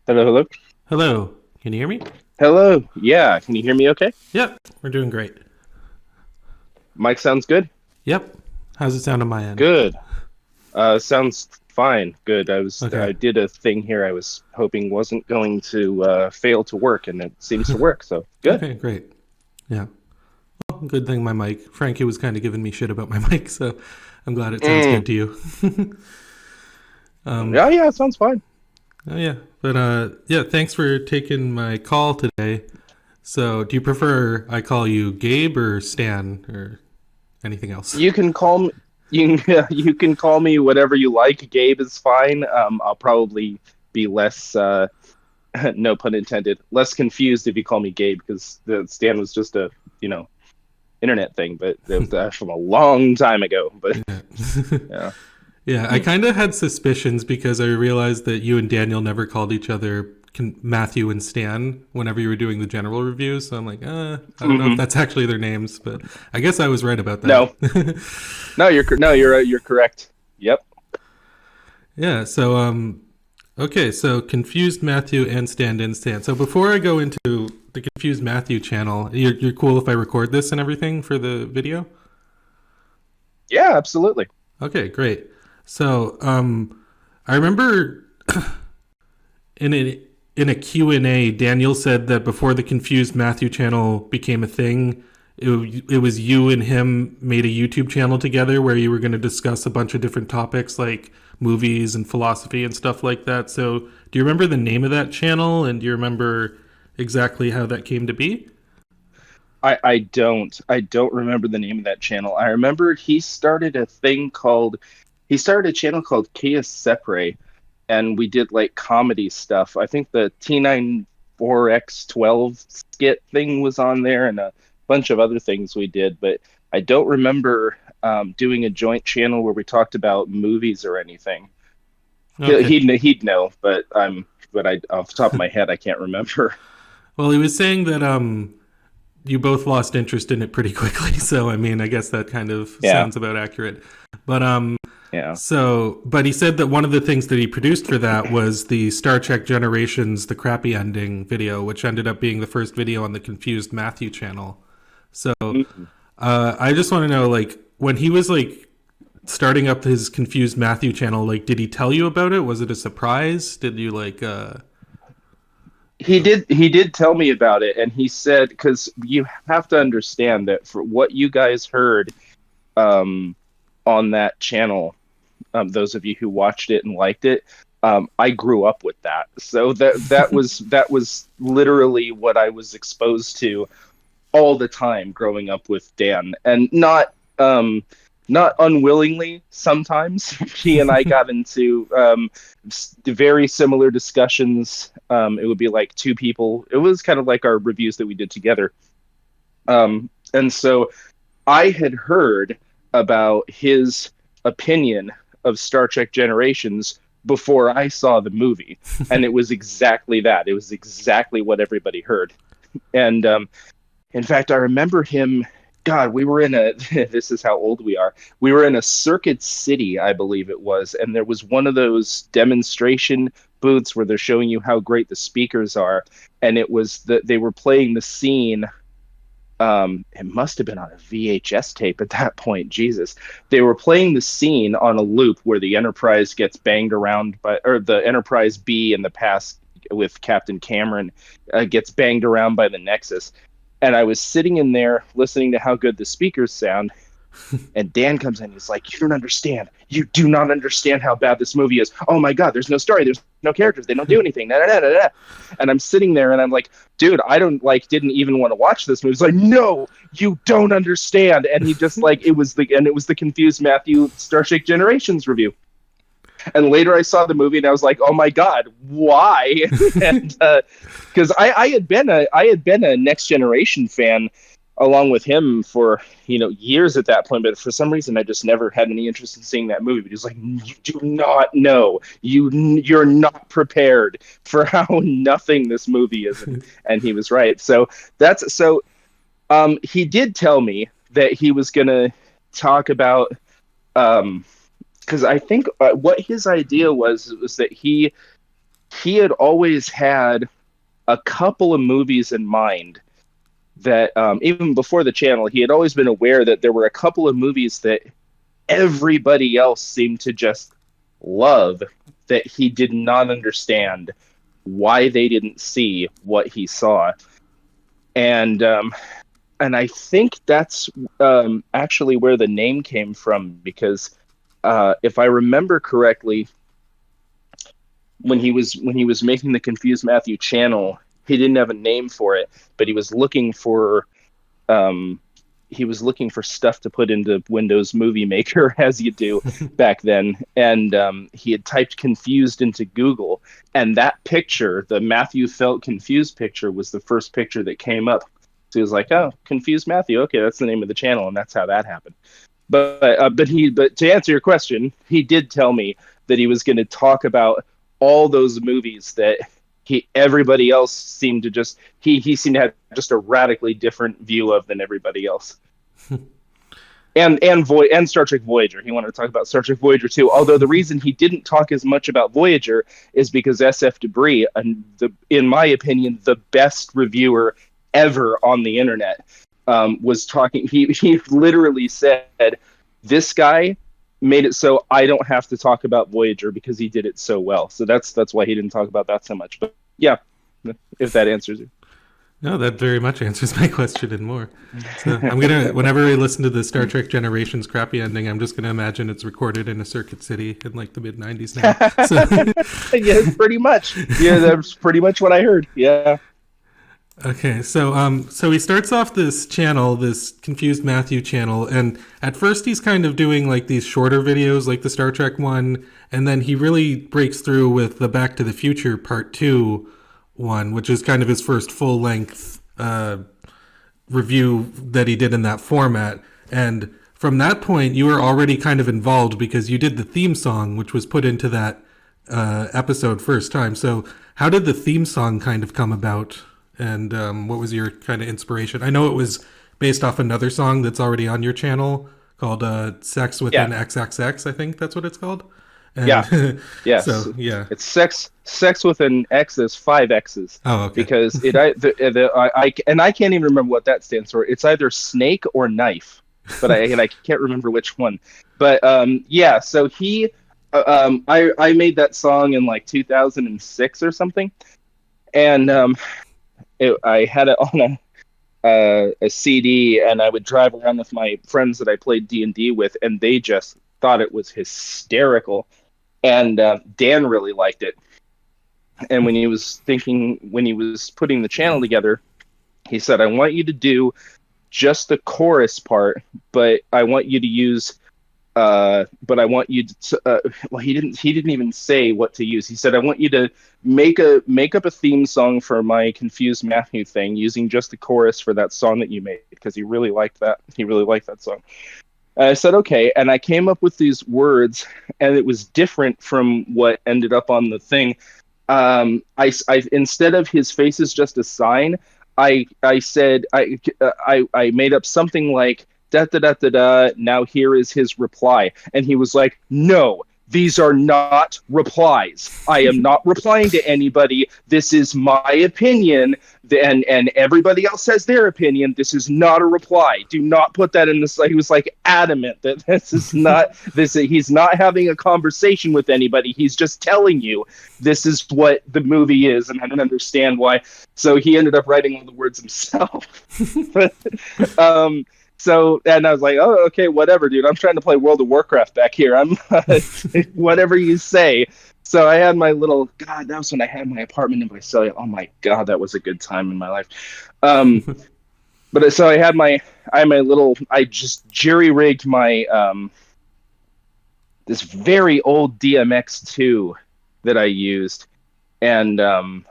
Hello, hello. Hello, can you hear me? Hello. Yeah, can you hear me okay? Yep, we're doing great. Mic sounds good? Yep. How's it sound on my end? Good. Sounds fine. Good. Okay. I did a thing here I was hoping wasn't going to fail to work, and it seems to work, so good. Okay, great. Yeah. Well, good thing my mic. Frankie was kind of giving me shit about my mic, so I'm glad it sounds good Mm. to you. Yeah, yeah, it sounds fine. Oh yeah, but yeah. Thanks for taking my call today. So, do you prefer I call you Gabe or Stan or anything else? You can call me you can call me whatever you like. Gabe is fine. I'll probably be less no pun intended, less confused if you call me Gabe because the Stan was just a, you know, internet thing, but it was from a long time ago. But Yeah. yeah. Yeah, I kind of had suspicions because I realized that you and Daniel never called each other Matthew and Stan whenever you were doing the general reviews. So I'm like, I don't know if Hmm. that's actually their names, but I guess I was right about No, that. you're correct. Yep. Yeah. So okay. So confused Matthew and stand-in Stan. So before I go into the confused Matthew channel, you're cool if I record this and everything for the video. Yeah, absolutely. Okay, great. So I remember in a Q and A, Daniel said that before the Confused Matthew channel became a thing, it was you and him made a YouTube channel together where you were going to discuss a bunch of different topics like movies and philosophy and stuff like that. So, do you remember the name of that channel and do you remember exactly how that came to be? I don't remember the name of that channel. I remember he started a channel called Chaos Sepre, and we did like comedy stuff. I think the T94X12 skit thing was on there and a bunch of other things we did, but I don't remember doing a joint channel where we talked about movies or anything. Okay. He'd know, but I off the top of my head I can't remember. Well, he was saying that you both lost interest in it pretty quickly. So, I mean, I guess that kind of Yeah, sounds about accurate. But yeah. but he said that one of the things that he produced for that was the Star Trek Generations, the crappy ending video, which ended up being the first video on the Confused Matthew channel. So Mm. I just want to know, like, when he was like starting up his Confused Matthew channel, like, did he tell you about it? Was it a surprise? Did you like? He did tell me about it, and he said because you have to understand that for what you guys heard um, on that channel, those of you who watched it and liked it, I grew up with that, so that was literally what I was exposed to all the time growing up with Dan, and not unwillingly. Sometimes he and I got into very similar discussions. It would be like two people. It was kind of like our reviews that we did together. And so I had heard about his opinion of Star Trek Generations before I saw the movie, and it was exactly that. It was exactly what everybody heard, and in fact, I remember him. God, we were in a. This is how old we are. We were in a Circuit City, I believe it was, and there was one of those demonstration booths where they're showing you how great the speakers are, and it was that they were playing the scene. It must have been on a VHS tape at that point. Jesus, they were playing the scene on a loop where the Enterprise gets banged around by, or the Enterprise B in the past with Captain Cameron gets banged around by the Nexus, and I was sitting in there listening to how good the speakers sound. And Dan comes in. He's like, "You don't understand. You do not understand how bad this movie is. Oh my God, there's no story. There's no characters. They don't do anything." Da, da, da, da. And I'm sitting there and I'm like, "Dude, I don't like. Didn't even want to watch this movie." He's like, "No, you don't understand." And he just like it was the confused Matthew Star Trek Generations review. And later I saw the movie and I was like, "Oh my God, why?" And because I had been a Next Generation fan along with him for years at that point, but for some reason I just never had any interest in seeing that movie. But he's like, "You do not know, you're not prepared for how nothing this movie is," and he was right. So that's so. He did tell me that he was gonna talk about because I think what his idea was that he had always had a couple of movies in mind that even before the channel, he had always been aware that there were a couple of movies that everybody else seemed to just love that he did not understand why they didn't see what he saw. And and I think that's actually where the name came from because if I remember correctly, when he was making the Confused Matthew channel, he didn't have a name for it, but um, he was looking for stuff to put into Windows Movie Maker as you do back then, and he had typed "confused" into Google, and that picture, the Matthew felt confused picture, was the first picture that came up. So he was like, "Oh, Confused Matthew. Okay, that's the name of the channel," and that's how that happened. But to answer your question, he did tell me that he was going to talk about all those movies that everybody else seemed to just he seemed to have just a radically different view of than everybody else. And Star Trek Voyager. He wanted to talk about Star Trek Voyager too. Although the reason he didn't talk as much about Voyager is because SF Debris, and in my opinion, the best reviewer ever on the internet, was talking. He literally said, "This guy made it so I don't have to talk about Voyager because he did it so well." So that's why he didn't talk about that so much. But yeah, if that answers it. No, that very much answers my question and more. So I'm gonna, whenever I listen to the Star Trek Generations crappy ending, I'm just gonna imagine it's recorded in a Circuit City in like the mid '90s now. So Yeah, pretty much. Yeah, that's pretty much what I heard. Yeah. okay, so he starts off this channel, this Confused Matthew channel, and at first he's kind of doing like these shorter videos, like the Star Trek one, and then he really breaks through with the Back to the Future Part 2 one, which is kind of his first full length review that he did in that format. And from that point, you were already kind of involved because you did the theme song, which was put into that episode first time. So, how did the theme song kind of come about? And what was your kind of inspiration? I know it was based off another song that's already on your channel called Sex with an Yeah. XXX, I think that's what it's called. Yeah. And Yes. so, yeah. It's sex with an X. There's five X's Oh, okay. because I can't even remember what that stands for. It's either snake or knife, but I can't remember which one. But yeah, so I made that song in like 2006 or something, and I had it on a CD, and I would drive around with my friends that I played D&D with, and they just thought it was hysterical. And Dan really liked it. And when he was putting the channel together, he said, "I want you to do just the chorus part, but I want you to use but I want you to well, he didn't even say what to use. He said, "I want you to make up a theme song for my Confused Matthew thing using just the chorus for that song that you made," because he really liked that. He really liked that song. And I said, "Okay," and I came up with these words, and it was different from what ended up on the thing. I instead of "his face is just a sign," I said I made up something like da da da da da. Now here is his reply, and he was like, "No, these are not replies. I am not replying to anybody. This is my opinion, and everybody else has their opinion. This is not a reply. Do not put that in this." He was like adamant that this is not this. He's not having a conversation with anybody. He's just telling you this is what the movie is, and I don't understand why. So he ended up writing all the words himself. So, and I was like, "Oh, okay, whatever, dude. I'm trying to play World of Warcraft back here. I'm whatever you say." So I had my little God. That was when I had my apartment in Visalia. Oh my God, that was a good time in my life. Um, but so I had my little. I just jerry rigged my this very old DMX2 that I used, and God,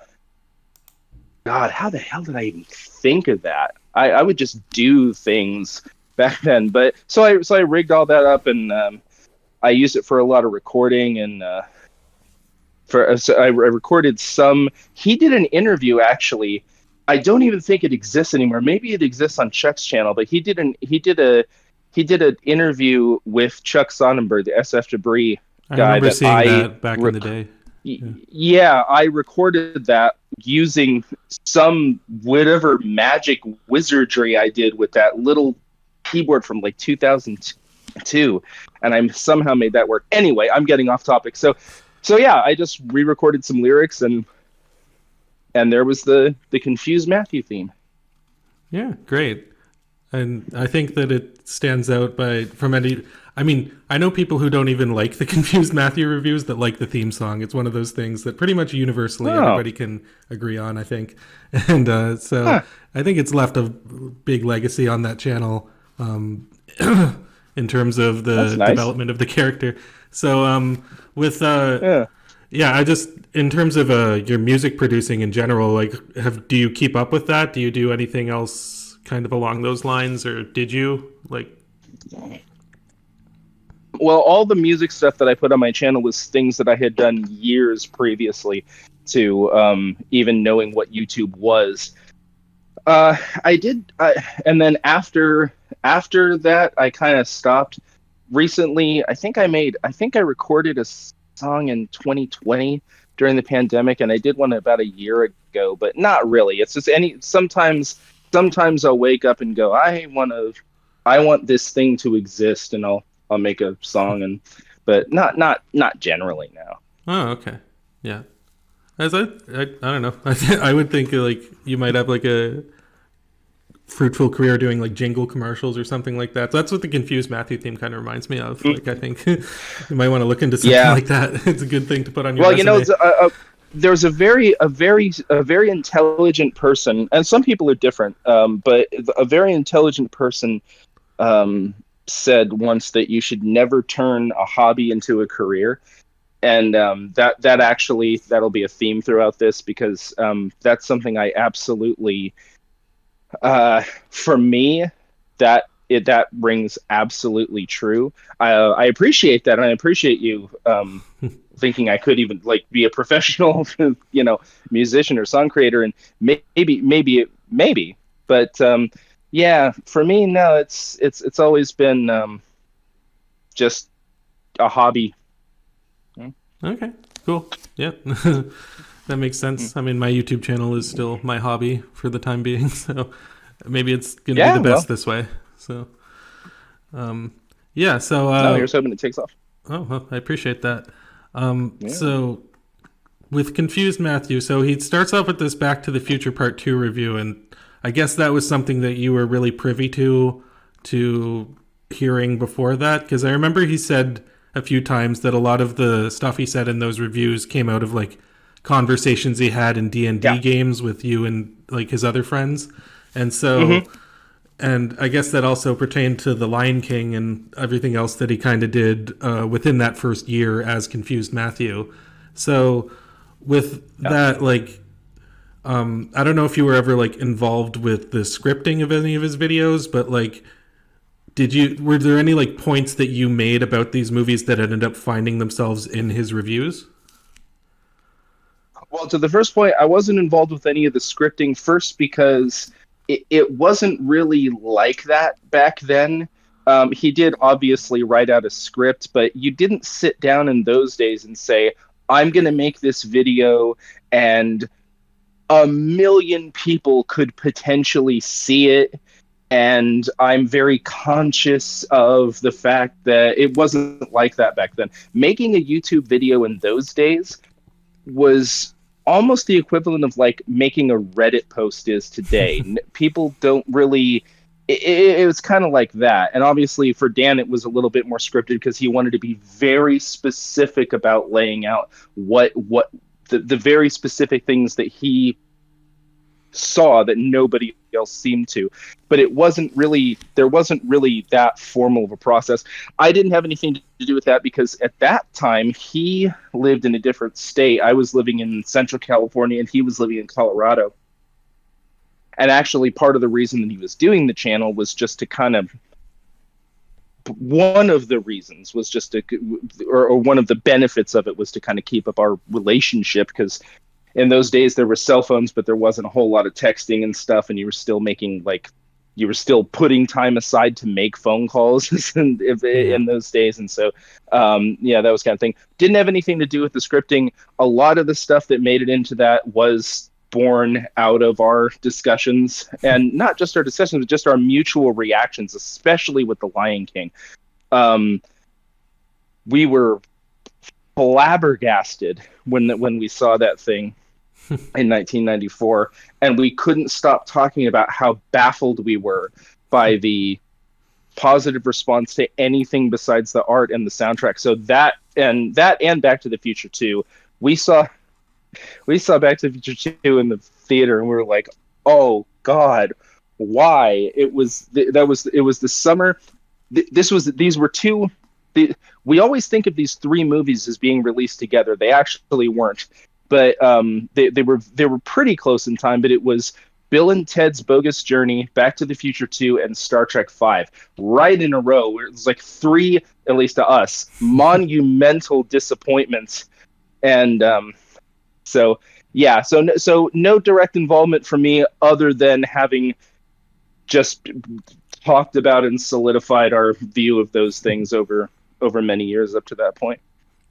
how the hell did I even think of that? I would just do things back then, but so I rigged all that up, and I used it for a lot of recording, and so I recorded some. He did an interview actually. I don't even think it exists anymore. Maybe it exists on Chuck's channel, but he did an interview with Chuck Sonnenberg, the SF Debris I guy remember that seeing that back in the day. Yeah, I recorded that using some whatever magic wizardry I did with that little keyboard from like 2002, and I somehow made that work. Anyway, I'm getting off topic. So yeah, I just re-recorded some lyrics, and there was the confused Matthew theme. Yeah, great. And I think that it stands out by from any. I mean, I know people who don't even like the Confused Matthew reviews that like the theme song. It's one of those things that pretty much universally Oh, everybody can agree on, I think. And so huh, I think it's left a big legacy on that channel in terms of that's the nice. development of the character. So with Yeah. yeah, I just in terms of your music producing in general, like, do you keep up with that? Do you do anything else kind of along those lines, or did you like? Well, all the music stuff that I put on my channel was things that I had done years previously to even knowing what YouTube was. I did, and then after that, I kind of stopped. Recently, I think I recorded a song in 2020 during the pandemic, and I did one about a year ago, but not really. It's just sometimes I'll wake up and go, I want this thing to exist, and I'll make a song, but not generally now. Oh, okay, yeah. As I don't know. I would think like you might have like a fruitful career doing like jingle commercials or something like that. So that's what the Confused Matthew theme kind of reminds me of. Like I think you might want to look into something Yeah. like that. It's a good thing to put on your Well, resume. there's a very intelligent person, and some people are different. But a very intelligent person um, said once that you should never turn a hobby into a career, and that actually that'll be a theme throughout this because that's something I absolutely for me, that rings absolutely true. I appreciate that, and I appreciate you thinking I could even like be a professional, musician or song creator, and maybe, but yeah, for me, no, it's always been just a hobby. Okay, cool. Yeah, that makes sense. I mean, my YouTube channel is still my hobby for the time being, so maybe it's going to be Yeah, the best well, this way. So, um, yeah. So, no, here's hoping it takes off. oh, well, I appreciate that. Yeah. So with Confused Matthew, so he starts off with this Back to the Future Part 2 review, and I guess that was something that you were really privy to hearing before that, because I remember he said a few times that a lot of the stuff he said in those reviews came out of like conversations he had in D&D Yeah. games with you and like his other friends. And so Hmm. and I guess that also pertained to The Lion King and everything else that he kind of did within that first year as Confused Matthew. So with Yeah. that, like, I don't know if you were ever like involved with the scripting of any of his videos, but like, were there any like points that you made about these movies that ended up finding themselves in his reviews? Well, to the first point, I wasn't involved with any of the scripting first because it wasn't really like that back then. He did obviously write out a script, but you didn't sit down in those days and say, I'm going to make this video and a million people could potentially see it. And I'm very conscious of the fact that it wasn't like that back then. Making a YouTube video in those days was almost the equivalent of like making a Reddit post is today. People don't really. It was kind of like that, and obviously for Dan, it was a little bit more scripted because he wanted to be very specific about laying out what the very specific things that he saw that nobody else seemed to. But there wasn't really that formal of a process. I didn't have anything to do with that because at that time he lived in a different state. I was living in Central California and he was living in Colorado. And actually part of the reason that he was doing the channel was just to kind of one of the reasons was just to or one of the benefits of it was to kind of keep up our relationship because in those days there were cell phones, but there wasn't a whole lot of texting and stuff, and you were still making like you were still putting time aside to make phone calls Yeah. in those days. And so, yeah, that was kind of thing. Didn't have anything to do with the scripting. A lot of the stuff that made it into that was born out of our discussions, and not just our discussions, but just our mutual reactions, especially with The Lion King. Um, we were flabbergasted when we saw that thing in 1994, and we couldn't stop talking about how baffled we were by the positive response to anything besides the art and the soundtrack. So that and Back to the Future 2, we saw we saw Back to the Future 2 in the theater, and we were like, "Oh God, why?" It was the summer. This was these were two. The, we always think of these three movies as being released together. They actually weren't, but they were pretty close in time. But it was Bill and Ted's Bogus Journey, Back to the Future 2, and Star Trek 5, right in a row. It was like three, at least to us, monumental disappointments. And so yeah, so no direct involvement for me other than having just talked about and solidified our view of those things over many years up to that point.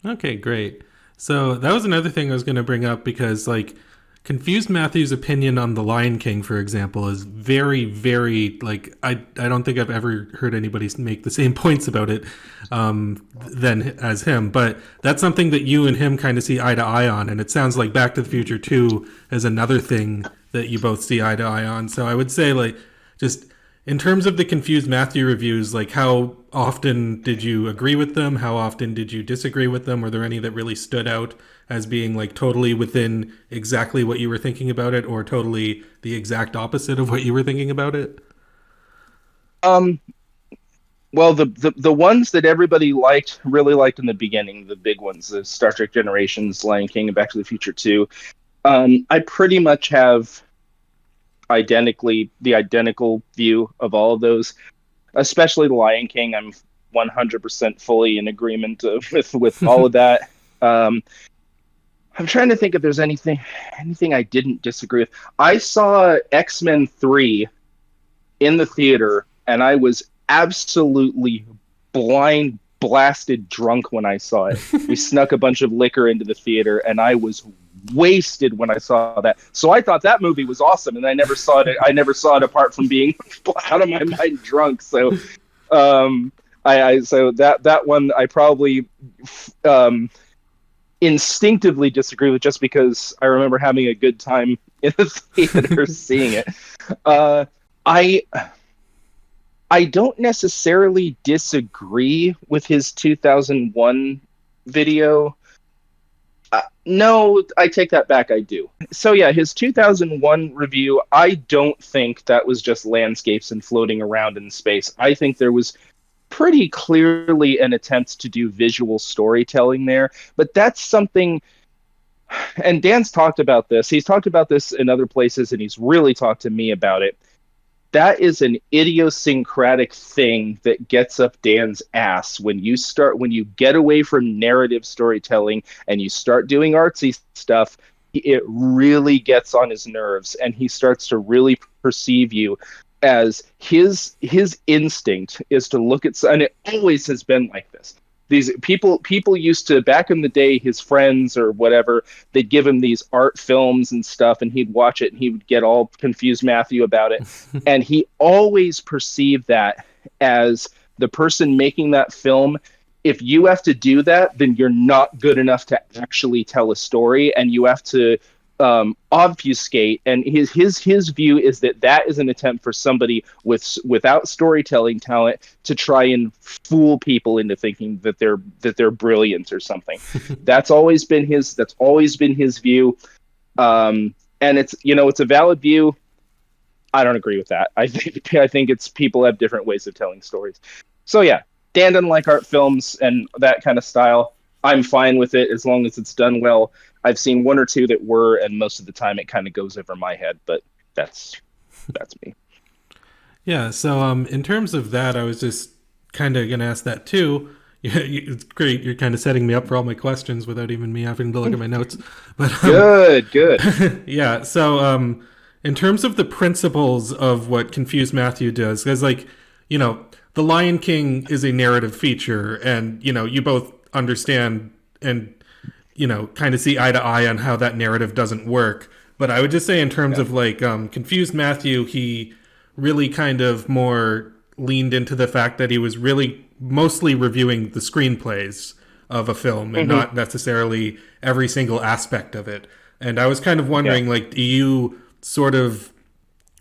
Okay, great. So that was another thing I was going to bring up because, like, Confused Matthew's opinion on The Lion King, for example, is very, very, like, I don't think I've ever heard anybody make the same points about it than as him. But that's something that you and him kind of see eye to eye on. And it sounds like Back to the Future 2 is another thing that you both see eye to eye on. So I would say, like, just in terms of the Confused Matthew reviews, like, how often did you agree with them? How often did you disagree with them? Were there any that really stood out as being like totally within exactly what you were thinking about it, or totally the exact opposite of what you were thinking about it? Um, well, the ones that everybody really liked in the beginning, the big ones, the Star Trek Generations, Lion King, and Back to the Future 2. I pretty much have identical view of all of those, especially the Lion King. I'm 100% fully in agreement with all of that. Um, I'm trying to think if there's anything I didn't disagree with. I saw X-Men 3 in the theater, and I was absolutely blind blasted drunk when I saw it. We snuck a bunch of liquor into the theater, and I was wasted when I saw that. So I thought that movie was awesome, and I never saw it. I never saw it apart from being out of my mind drunk. So, so that one I probably um, instinctively disagree with, just because I remember having a good time in the theater seeing it. Uh, I I don't necessarily disagree with his 2001 video. No, I take that back. I do. So yeah, his 2001 review, I don't think that was just landscapes and floating around in space. I think there was pretty clearly an attempt to do visual storytelling there, but that's something, and Dan's talked about this. He's talked about this in other places, and he's really talked to me about it. That is an idiosyncratic thing that gets up Dan's ass when you get away from narrative storytelling and you start doing artsy stuff. It really gets on his nerves, and he starts to really perceive you as his instinct is to look at, and it always has been like this. These people used to, back in the day, his friends or whatever, they'd give him these art films and stuff, and he'd watch it and he would get all confused Matthew about it. And he always perceived that as the person making that film. If you have to do that, then you're not good enough to actually tell a story, and you have to obfuscate. And his view is that that is an attempt for somebody without storytelling talent to try and fool people into thinking that they're brilliant or something. That's always been his view. And it's a valid view. I don't agree with that. I think it's, people have different ways of telling stories. So yeah, Dan doesn't like art films and that kind of style. I'm fine with it as long as it's done well. I've seen one or two that were, and most of the time it kind of goes over my head, but that's me. Yeah. So in terms of that, I was just kind of going to ask that too. Yeah, it's great. You're kind of setting me up for all my questions without even me having to look at my notes. But Good. yeah. So in terms of the principles of what Confused Matthew does, because like, you know, The Lion King is a narrative feature, and you know, you both understand and you know, kind of see eye to eye on how that narrative doesn't work. But I would just say, in terms Yeah. of like Confused Matthew, he really kind of more leaned into the fact that he was really mostly reviewing the screenplays of a film and Hmm. not necessarily every single aspect of it. And I was kind of Yeah. wondering, like, do you sort of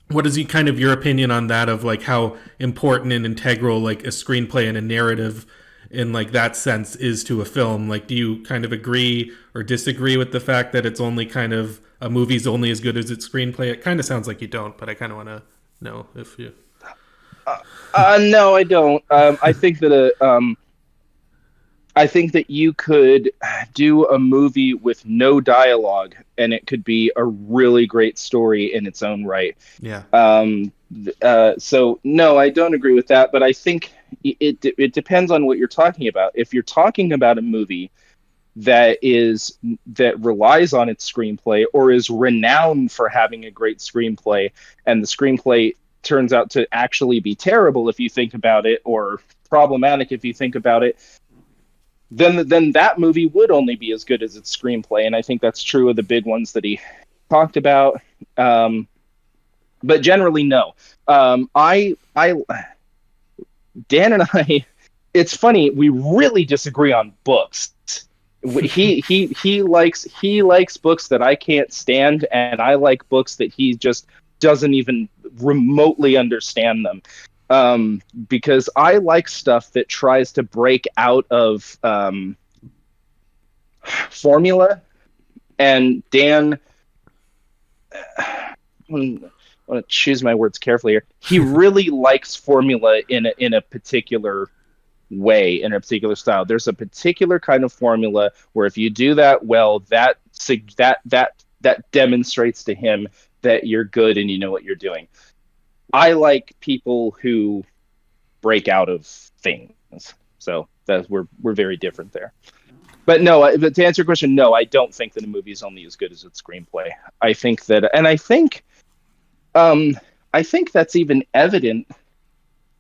what is kind of your opinion on that of like how important and integral like a screenplay and a narrative in like that sense is to a film? Like, do you kind of agree or disagree with the fact that it's only kind of a movie's only as good as its screenplay? It kind of sounds like you don't, but I kind of want to know if you. No, I don't. I think that you could do a movie with no dialogue, and it could be a really great story in its own right. Yeah. So no, I don't agree with that. But I think it depends on what you're talking about. If you're talking about a movie that relies on its screenplay or is renowned for having a great screenplay, and the screenplay turns out to actually be terrible if you think about it, or problematic if you think about it, then that movie would only be as good as its screenplay. And I think that's true of the big ones that he talked about. But generally, no. I Dan and I, it's funny, we really disagree on books. He likes books that I can't stand, and I like books that he just doesn't even remotely understand them. Because I like stuff that tries to break out of formula, and Dan, I want to choose my words carefully here. He really likes formula in a particular way, in a particular style. There's a particular kind of formula where if you do that well, that demonstrates to him that you're good and you know what you're doing. I like people who break out of things. So that we're very different there. But no, but to answer your question, no, I don't think that a movie is only as good as its screenplay. I think that, and um, I think that's even evident.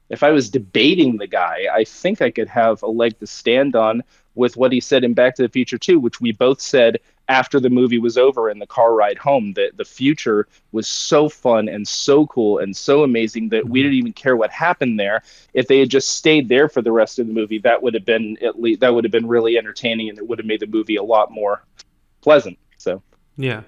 If I was debating the guy, I think I could have a leg to stand on with what he said in Back to the Future 2, which we both said after the movie was over in the car ride home, that the future was so fun and so cool and so amazing that we didn't even care what happened there. If they had just stayed there for the rest of the movie, that would have been really entertaining, and it would have made the movie a lot more pleasant. So Yeah.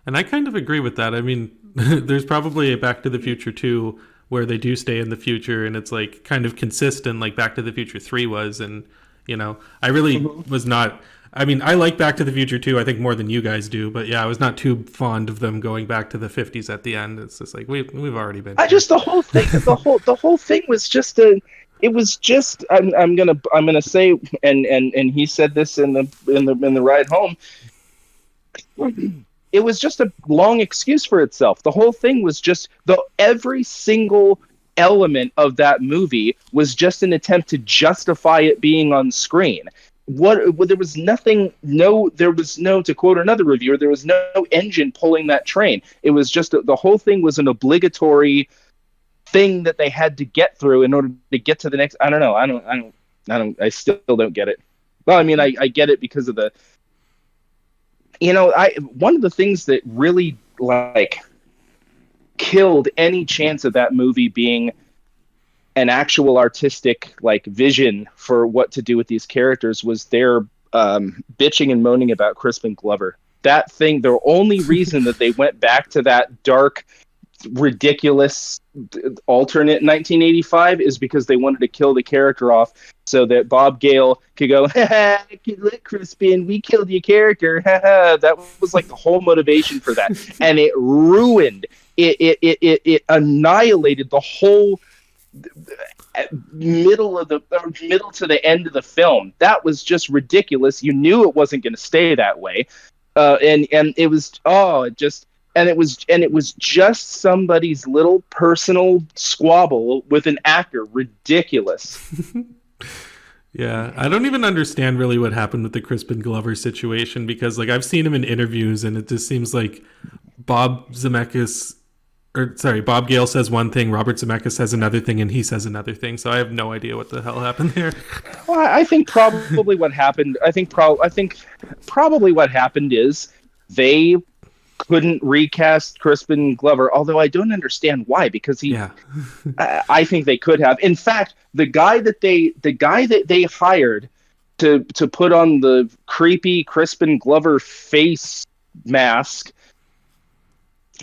And I kind of agree with that. I mean, there's probably a Back to the Future 2 where they do stay in the future and it's like kind of consistent like Back to the Future 3 was. And, you know, I really was not. I mean, I like Back to the Future 2, I think, more than you guys do. But yeah, I was not too fond of them going back to the 50s at the end. It's just like, we've already been I here. just the whole thing was just it was just I'm gonna say, and he said this in the ride home. It was just a long excuse for itself. The whole thing was just every single element of that movie was just an attempt to justify it being on screen. There was nothing, there was no, to quote another reviewer, there was no engine pulling that train. It was just the whole thing was an obligatory thing that they had to get through in order to get to the next. I don't know. I still don't get it. Well, I mean, I get it because of the, one of the things that really like killed any chance of that movie being an actual artistic like vision for what to do with these characters was their bitching and moaning about Crispin Glover. That thing, the only reason that they went back to that dark, ridiculous alternate 1985 is because they wanted to kill the character off so that Bob Gale could go, look, Crispin, we killed your character. That was like the whole motivation for that. And it ruined, it annihilated the whole middle to the end of the film. That was just ridiculous. You knew it wasn't going to stay that way. And it was, it was just somebody's little personal squabble with an actor. Ridiculous. Yeah, I don't even understand really what happened with the Crispin Glover situation because like I've seen him in interviews and it just seems like Bob Zemeckis or sorry, Bob Gale says one thing, Robert Zemeckis says another thing, and he says another thing. So I have no idea what the hell happened there. Well, I think probably what happened. I think probably what happened is they couldn't recast Crispin Glover. Although I don't understand why, because Yeah. I think they could have. In fact, the guy that they hired to put on the creepy Crispin Glover face mask,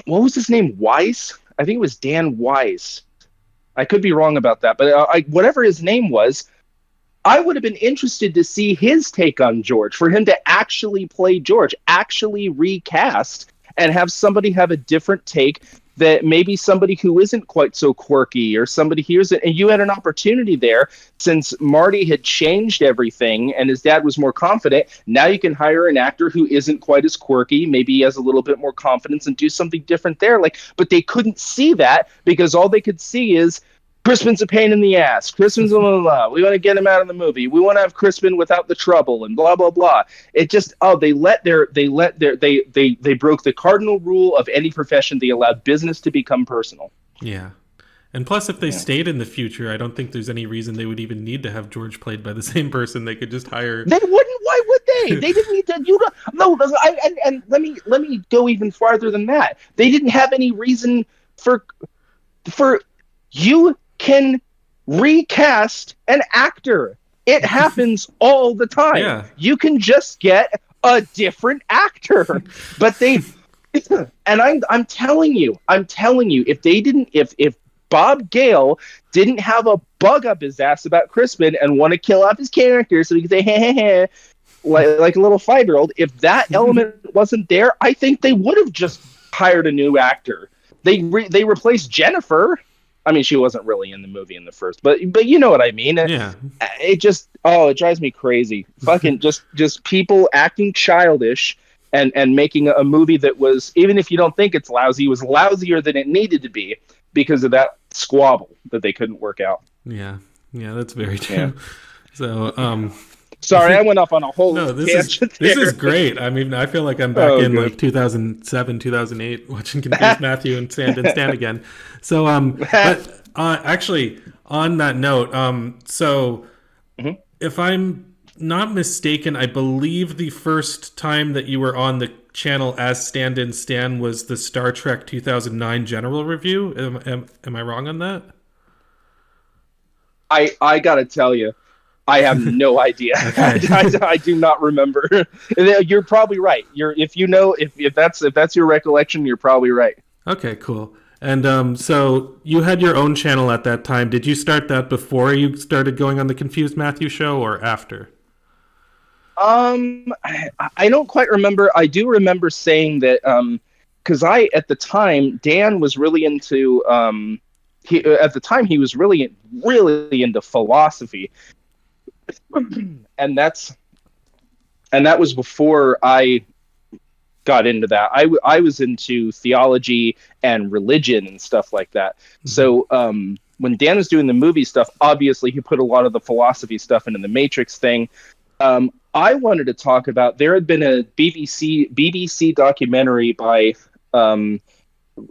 what was his name? Weiss? I think it was Dan Weiss. I could be wrong about that, but whatever his name was, I would have been interested to see his take on George, for him to actually play George, actually recast, and have somebody have a different take, that maybe somebody who isn't quite so quirky, or somebody who isn't. And you had an opportunity there, since Marty had changed everything and his dad was more confident. Now you can hire an actor who isn't quite as quirky, maybe he has a little bit more confidence, and do something different there. Like, but they couldn't see that, because all they could see is Crispin's a pain in the ass. Crispin's blah, blah, blah. We want to get him out of the movie. We want to have Crispin without the trouble, and blah blah blah. It just, they broke the cardinal rule of any profession. They allowed business to become personal. Yeah. And plus, if they Yeah. stayed in the future, I don't think there's any reason they would even need to have George played by the same person. They could just hire. They wouldn't. Why would they? They didn't need to. You don't, no. And let me go even farther than that. They didn't have any reason for you can recast an actor. It happens all the time. Yeah. You can just get a different actor. But they, and I'm telling you, if they didn't, if Bob Gale didn't have a bug up his ass about Crispin and want to kill off his character so he could say hey hey hey, like a little 5-year-old, if that element wasn't there, I think they would have just hired a new actor. They replaced Jennifer. I mean, she wasn't really in the movie in the first, but you know what I mean. Yeah. It just, it drives me crazy. Fucking just people acting childish and making a movie that was, even if you don't think it's lousy, was lousier than it needed to be because of that squabble that they couldn't work out. Yeah. Yeah, that's very true. Yeah. So, sorry, I went off on a whole this is great. I mean, I feel like I'm back in like 2007, 2008, watching Confused Matthew and Stand and Stand again. So, but actually, on that note, if I'm not mistaken, I believe the first time that you were on the channel as Stand and Stan was the Star Trek 2009 General Review. Am I wrong on that? I gotta tell you, I have no idea. Okay. I do not remember. You're probably right. If that's your recollection, you're probably right. Okay, cool. And so you had your own channel at that time. Did you start that before you started going on the Confused Matthew show, or after? I don't quite remember. I do remember saying that because at the time Dan was really into he was really into philosophy, and that was before I got into that. I was into theology and religion and stuff like that. Mm-hmm. So when Dan was doing the movie stuff, obviously he put a lot of the philosophy stuff into the Matrix thing. I wanted to talk about, there had been a BBC documentary by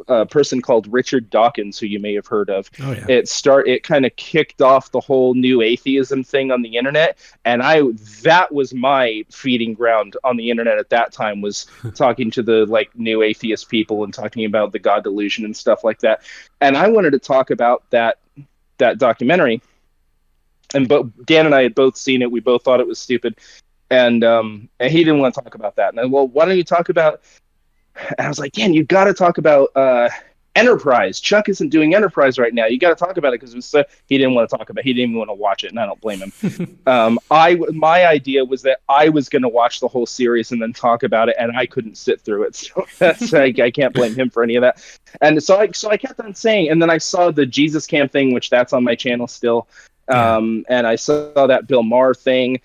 a person called Richard Dawkins, who you may have heard of. Oh, yeah. It kind of kicked off the whole new atheism thing on the internet, and that was my feeding ground on the internet at that time, was talking to the like new atheist people and talking about the God delusion and stuff like that. And I wanted to talk about that documentary. And Dan and I had both seen it. We both thought it was stupid, and he didn't want to talk about that. And I, well, why don't you talk about? And I was like, Dan, you got to talk about Enterprise. Chuck isn't doing Enterprise right now. You got to talk about it, because it was so, he didn't want to talk about. He didn't even want to watch it, and I don't blame him. My idea was that I was going to watch the whole series and then talk about it, and I couldn't sit through it. So that's I can't blame him for any of that. And so I kept on saying, and then I saw the Jesus Camp thing, which that's on my channel still. And I saw that Bill Maher thing,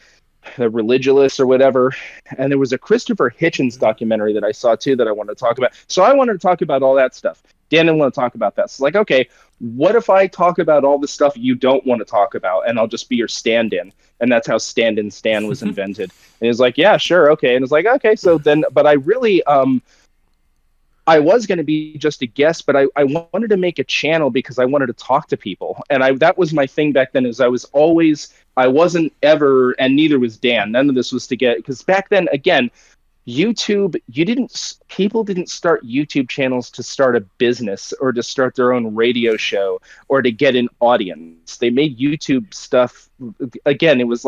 the Religulous or whatever, and there was a Christopher Hitchens documentary that I saw too that I wanted to talk about. So I wanted to talk about all that stuff. Dan didn't want to talk about that. So like, okay, what if I talk about all the stuff you don't want to talk about, and I'll just be your stand-in? And that's how Stand and Stan was invented. And he was like, yeah, sure, okay. And it's like, okay, so then, but I I was going to be just a guest, but I wanted to make a channel because I wanted to talk to people. And that was my thing back then is I wasn't ever, and neither was Dan. None of this was to get, because back then, again, YouTube, people didn't start YouTube channels to start a business or to start their own radio show or to get an audience. They made YouTube stuff. Again, it's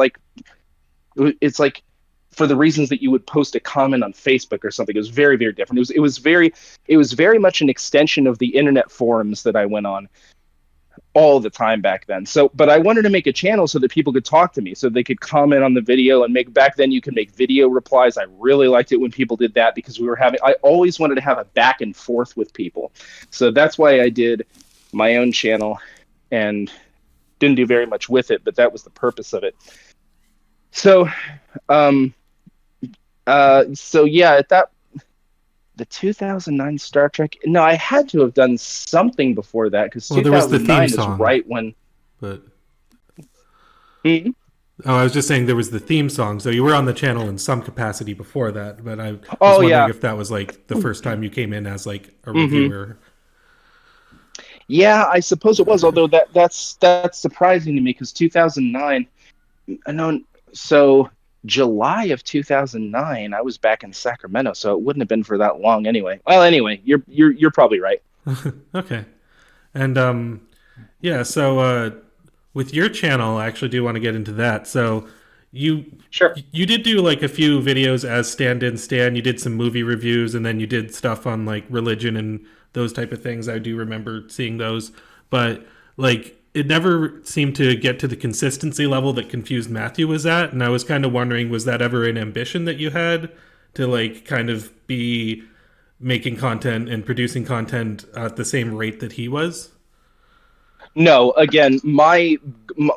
like for the reasons that you would post a comment on Facebook or something. It was very, very different. It was very much an extension of the internet forums that I went on all the time back then. So, but I wanted to make a channel so that people could talk to me, so they could comment on the video and make. Back then, you could make video replies. I really liked it when people did that because I always wanted to have a back and forth with people. So that's why I did my own channel and didn't do very much with it, but that was the purpose of it. So, so yeah, at that the 2009 Star Trek. No, I had to have done something before that because Well, there was the theme 2009 is song, right when. but Hmm? oh, I was just saying there was the theme song. So you were on the channel in some capacity before that, but I was Oh wondering yeah. if that was like the first time you came in as like a Hmm. reviewer. Yeah, I suppose it was. Although that's surprising to me because 2009. I know. So July of 2009, I was back in Sacramento, so it wouldn't have been for that long anyway. Well, anyway, you're probably right. Okay. And yeah, so with your channel, I actually do want to get into that. So you Sure. you did do like a few videos as stand-in Stan. You did some movie reviews, and then you did stuff on like religion and those type of things. I do remember seeing those, but like it never seemed to get to the consistency level that Confused Matthew was at. And I was kind of wondering, was that ever an ambition that you had to like kind of be making content and producing content at the same rate that he was? No, again,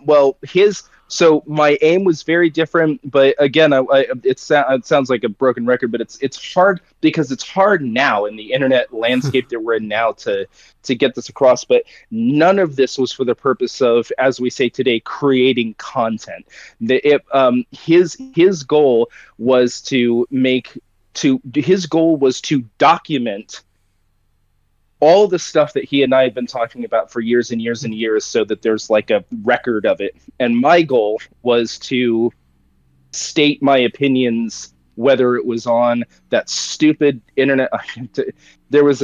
well, his so my aim was very different, but again, it sounds like a broken record, but it's hard because it's hard now in the internet landscape that we're in now to get this across. But none of this was for the purpose of, as we say today, creating content. His goal was his goal was to document all the stuff that he and I had been talking about for years and years and years so that there's like a record of it. And my goal was to state my opinions, whether it was on that stupid internet. There was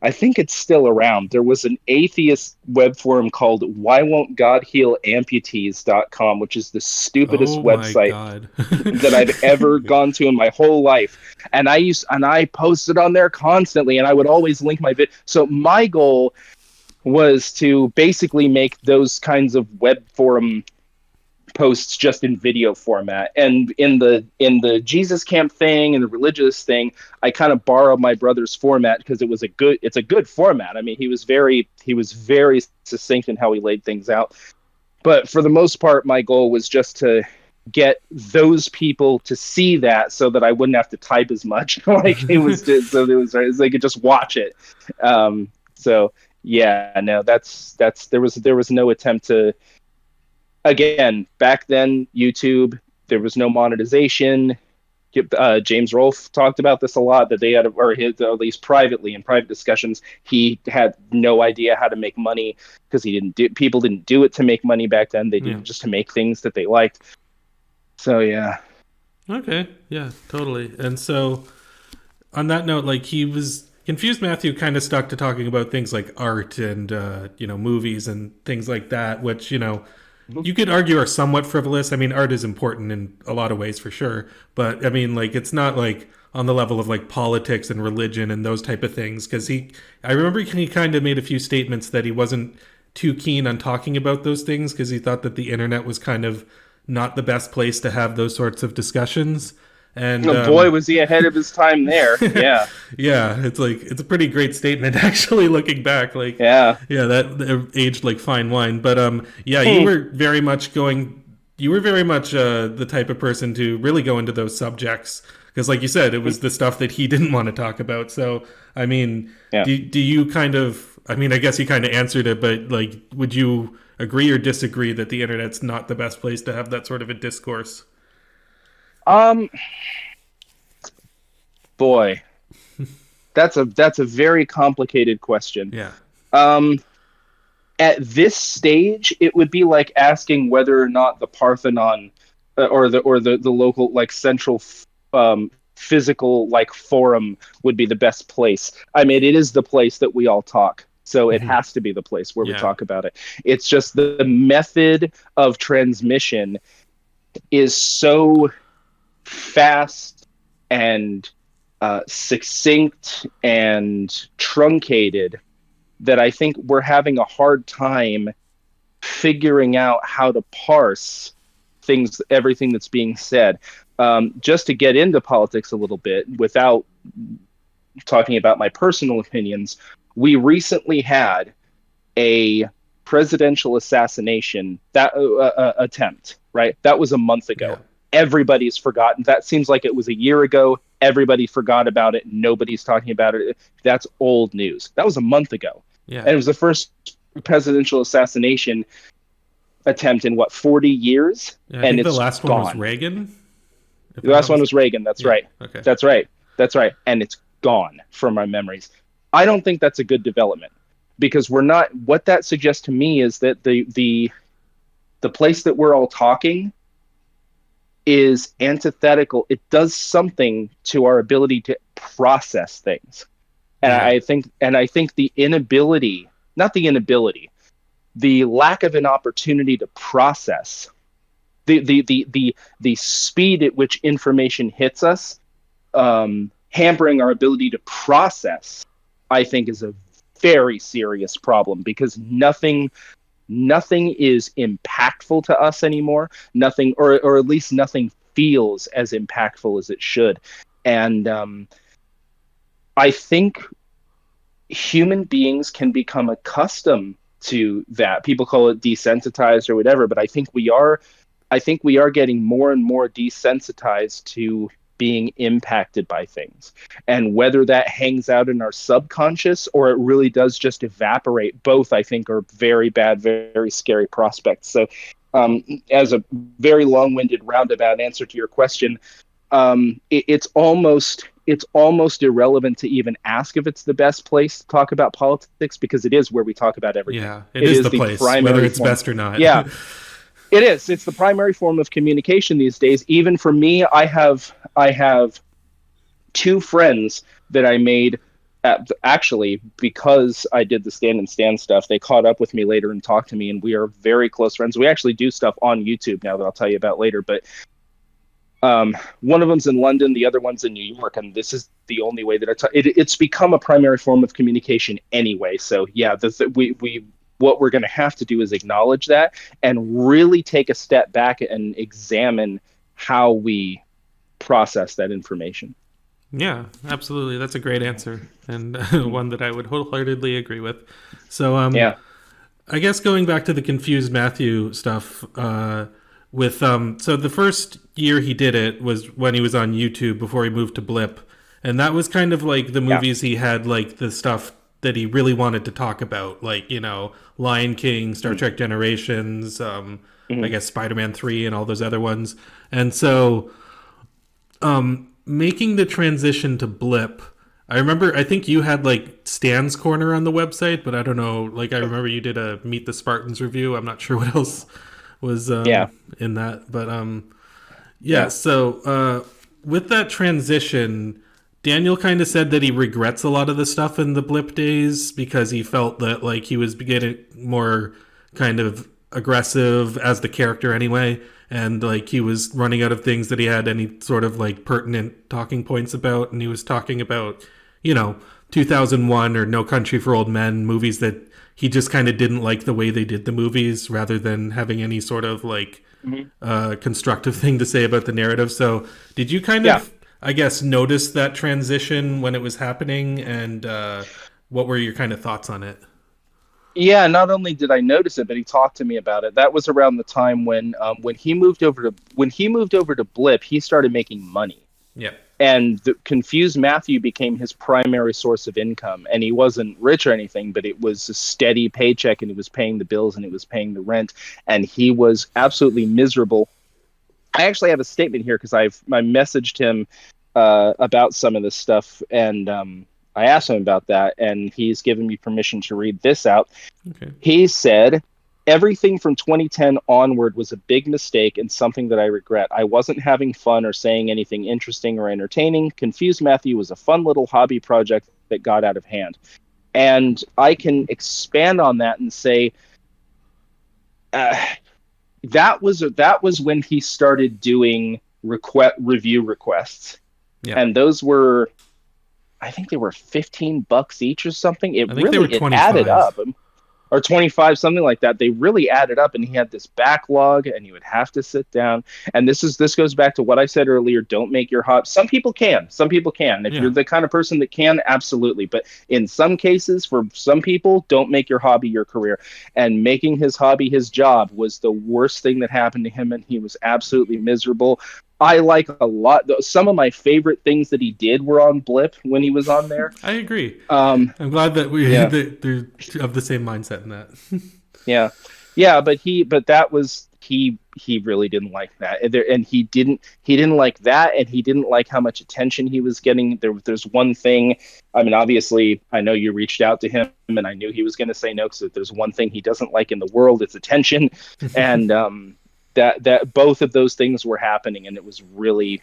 I think it's still around. There was an atheist web forum called Why Won't God Heal Amputees.com, which is the stupidest Oh my website god. that I've ever gone to in my whole life. And I posted on there constantly, and I would always link my vid. So my goal was to basically make those kinds of web forum posts just in video format. And in the Jesus camp thing and the religious thing, I kind of borrowed my brother's format because it's a good format. I mean, he was very succinct in how he laid things out. But for the most part, my goal was just to get those people to see that so that I wouldn't have to type as much. Like it was just, so they could just watch it. So yeah, no, there was no attempt to, again, back then, YouTube, there was no monetization. James Rolfe talked about this a lot, that they had, or his, at least privately in private discussions, he had no idea how to make money because people didn't do it to make money back then. They did it just to make things that they liked. So yeah. Okay, yeah, totally. And so on that note, like he was Confused Matthew kind of stuck to talking about things like art and movies and things like that, which you could argue are somewhat frivolous. I mean, art is important in a lot of ways for sure, but I mean, like it's not like on the level of like politics and religion and those type of things. Because I remember he kind of made a few statements that he wasn't too keen on talking about those things because he thought that the internet was kind of not the best place to have those sorts of discussions. And Oh boy, was he ahead of his time there. Yeah. yeah, it's a pretty great statement actually. Looking back, like Yeah. yeah, that aged like fine wine. But yeah, you were very much the type of person to really go into those subjects because, like you said, it was the stuff that he didn't want to talk about. So I mean, Yeah. do you kind of? I mean, I guess you kind of answered it, but like, would you agree or disagree that the internet's not the best place to have that sort of a discourse? Boy. That's a very complicated question. Yeah. Um, at this stage, it would be like asking whether or not the Parthenon, or the local like central physical like forum would be the best place. I mean, it is the place that we all talk. So it Hmm. has to be the place where we Yeah. talk about it. It's just the method of transmission is so fast and succinct and truncated that I think we're having a hard time figuring out how to parse things, everything that's being said. Just to get into politics a little bit, without talking about my personal opinions, we recently had a presidential assassination attempt. Right, that was a month Yeah. ago. Everybody's forgotten. That seems like it was a year ago. Everybody forgot about it. Nobody's talking about it. That's old news. That was a month ago, Yeah. and it was the first presidential assassination attempt in what, 40 years, Yeah. I and think the it's last one was gone. Reagan, if The I'm last not one mistaken. was Reagan. That's Yeah. right. Okay. That's right. That's right. And it's gone from my memories. I don't think that's a good development, because we're not. What that suggests to me is that the place that we're all talking is antithetical. It does something to our ability to process things. And Yeah. I think the inability, not the inability, the lack of an opportunity to process, the speed at which information hits us, hampering our ability to process, I think is a very serious problem, because nothing is impactful to us anymore. Nothing, or at least nothing feels as impactful as it should. And I think human beings can become accustomed to that. People call it desensitized or whatever, but I think we are getting more and more desensitized to being impacted by things. And whether that hangs out in our subconscious or it really does just evaporate, both I think are very bad, very scary prospects. So, as a very long-winded roundabout answer to your question, it's almost irrelevant to even ask if it's the best place to talk about politics, because it is where we talk about everything. Yeah. It It is is the the place, whether primary it's form. best or not. Yeah, it is. It's the primary form of communication these days. Even for me, I have two friends that I made. Actually, because I did the stand and stand stuff, they caught up with me later and talked to me, and we are very close friends. We actually do stuff on YouTube now that I'll tell you about later. But one of them's in London, the other one's in New York, and this is the only way that it's become a primary form of communication anyway. So yeah, we what we're going to have to do is acknowledge that and really take a step back and examine how we process that information. Yeah, absolutely. That's a great answer, and Mhm. one that I would wholeheartedly agree with. So, Yeah, I guess going back to the confused Matthew stuff, so the first year he did it was when he was on YouTube before he moved to Blip, and that was kind of like the yeah, movies he had, like the stuff that he really wanted to talk about, like Lion King, Star mm-hmm. Trek Generations, I Mm-hmm. guess Spider-Man 3, and all those other ones, and so making the transition to Blip. I remember, I think you had like Stan's Corner on the website, but I don't know. Like, I remember you did a Meet the Spartans review. I'm not sure what else was Yeah, in that, but yeah. yeah. So with that transition, Daniel kind of said that he regrets a lot of the stuff in the Blip days because he felt that like he was getting more kind of aggressive as the character anyway, and like he was running out of things that he had any sort of like pertinent talking points about, and he was talking about you know 2001 or No Country for Old Men, movies that he just kind of didn't like the way they did the movies rather than having any sort of like Hmm. constructive thing to say about the narrative. So did you kind Yeah. of, I guess, notice that transition when it was happening, and what were your kind of thoughts on it? Yeah, not only did I notice it, but he talked to me about it. That was around the time when he moved over to Blip, he started making money. Yeah. And the confused Matthew became his primary source of income. And he wasn't rich or anything, but it was a steady paycheck, and he was paying the bills and he was paying the rent, and he was absolutely miserable. I actually have a statement here because I messaged him about some of this stuff, and I asked him about that, and he's given me permission to read this out. Okay. He said, everything from 2010 onward was a big mistake and something that I regret. I wasn't having fun or saying anything interesting or entertaining. Confused Matthew was a fun little hobby project that got out of hand. And I can expand on that and say, uh, that was when he started doing review requests, Yeah. and those were, I think they were $15 each or something. I think they were It added 25. up, or 25, something like that. They really added up, and he had this backlog, and you would have to sit down. And this goes back to what I said earlier. Don't make your hobby. Some people can. If you're Yeah. the kind of person that can, absolutely. But in some cases, for some people, don't make your hobby your career. And making his hobby his job was the worst thing that happened to him, and he was absolutely miserable. I like a lot. Some of my favorite things that he did were on Blip when he was on there. I agree. Um, I'm glad that we yeah. that they're of the same mindset in that. Yeah, but that was he really didn't like that, and he didn't like that, and he didn't like how much attention he was getting. There's one thing. I mean, obviously, I know you reached out to him, and I knew he was going to say no, because if there's one thing he doesn't like in the world, it's attention, and that both of those things were happening, and it was really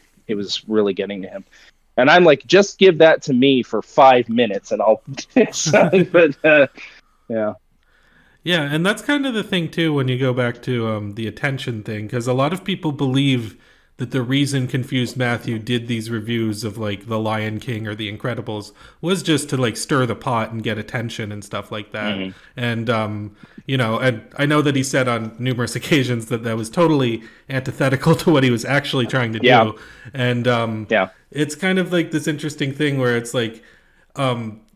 getting to him. And I'm like, just give that to me for 5 minutes, and I'll. But yeah. Yeah, and that's kind of the thing too when you go back to the attention thing, because a lot of people believe that the reason Confused Matthew did these reviews of like The Lion King or The Incredibles was just to like stir the pot and get attention and stuff like that. Mm-hmm. And and I know that he said on numerous occasions that that was totally antithetical to what he was actually trying to Yeah. do. And Yeah. it's kind of like this interesting thing where it's like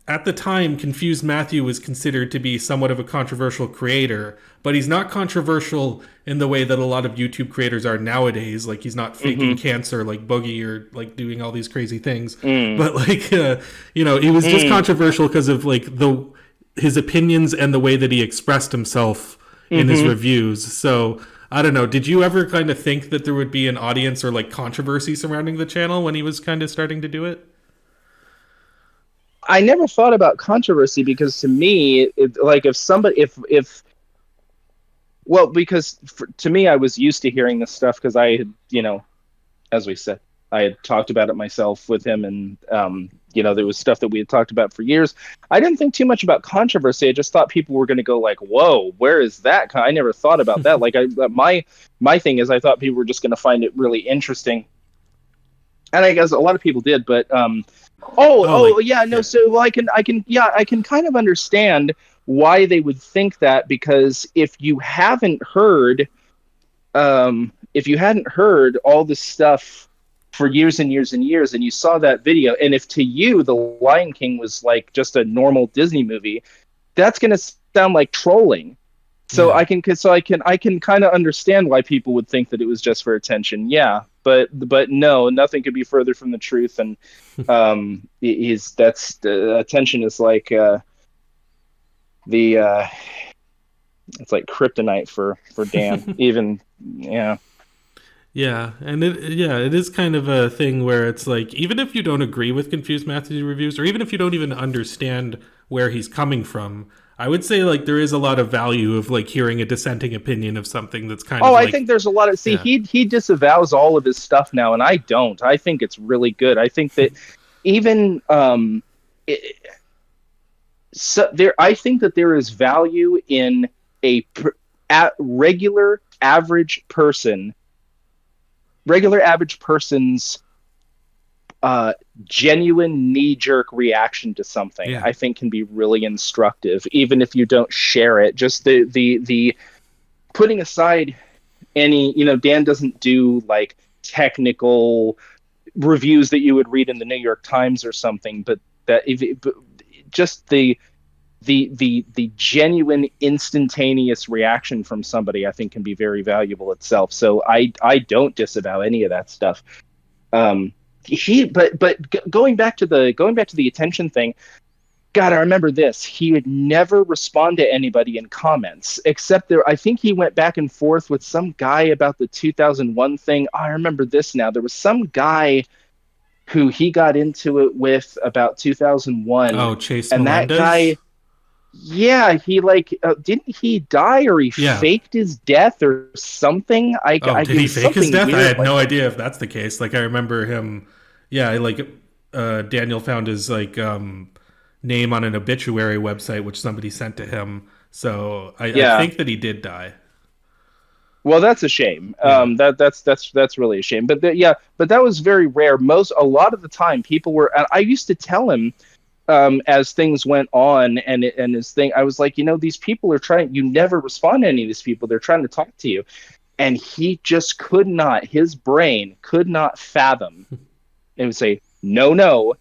at the time, Confused Matthew was considered to be somewhat of a controversial creator, but he's not controversial in the way that a lot of YouTube creators are nowadays. Like, he's not faking cancer like Boogie or like doing all these crazy things. But like, he was just controversial because of like his opinions and the way that he expressed himself in his reviews. So I don't know. Did you ever kind of think that there would be an audience or like controversy surrounding the channel when he was kind of starting to do it? I never thought about controversy, because to me, like if somebody, if well, because to me, I was used to hearing this stuff, because I had, as we said, I had talked about it myself with him, and there was stuff that we had talked about for years. I didn't think too much about controversy. I just thought people were going to go like, "Whoa, where is that?" I never thought about that. Like, my thing is, I thought people were just going to find it really interesting, and I guess a lot of people did, but yeah, no. Yeah. So I can kind of understand why they would think that, because if you hadn't heard all this stuff for years and years and years, and you saw that video, and if to you The Lion King was like just a normal Disney movie, that's going to sound like trolling. So Yeah. I can kind of understand why people would think that it was just for attention. Yeah, but no, nothing could be further from the truth. And attention is like it's like kryptonite for Dan. Even yeah. Yeah, and it is kind of a thing where it's like, even if you don't agree with Confused Matthew's reviews, or even if you don't even understand where he's coming from, I would say like there is a lot of value of like hearing a dissenting opinion of something that's kind of like, I think there's a lot of he disavows all of his stuff now, and I don't. I think it's really good. I think that even I think that there is value in regular average person's genuine knee-jerk reaction to something. Yeah. I think can be really instructive, even if you don't share it. Just the putting aside any, Dan doesn't do like technical reviews that you would read in the New York Times or something, but just the genuine instantaneous reaction from somebody, I think, can be very valuable itself. So I don't disavow any of that stuff. Going back to the attention thing, God, I remember this. He would never respond to anybody in comments, except I think he went back and forth with some guy about the 2001 thing. Oh, I remember this now. There was some guy who he got into it with about 2001. Oh, Chase And that Melendez. guy, yeah, he like didn't he die or he Yeah. faked his death or something? Oh, did It he was fake his something death? I weird had like no that. idea if that's the case. Like I remember him. Yeah, like Daniel found his like name on an obituary website which somebody sent to him. So I Yeah. think that he did die. Well, that's a shame. Yeah. That's really a shame. But yeah, but that was very rare. A lot of the time, people were. And I used to tell him as things went on, and his thing. I was like, these people are trying. You never respond to any of these people. They're trying to talk to you, and he just could not. His brain could not fathom. It would say, no, no.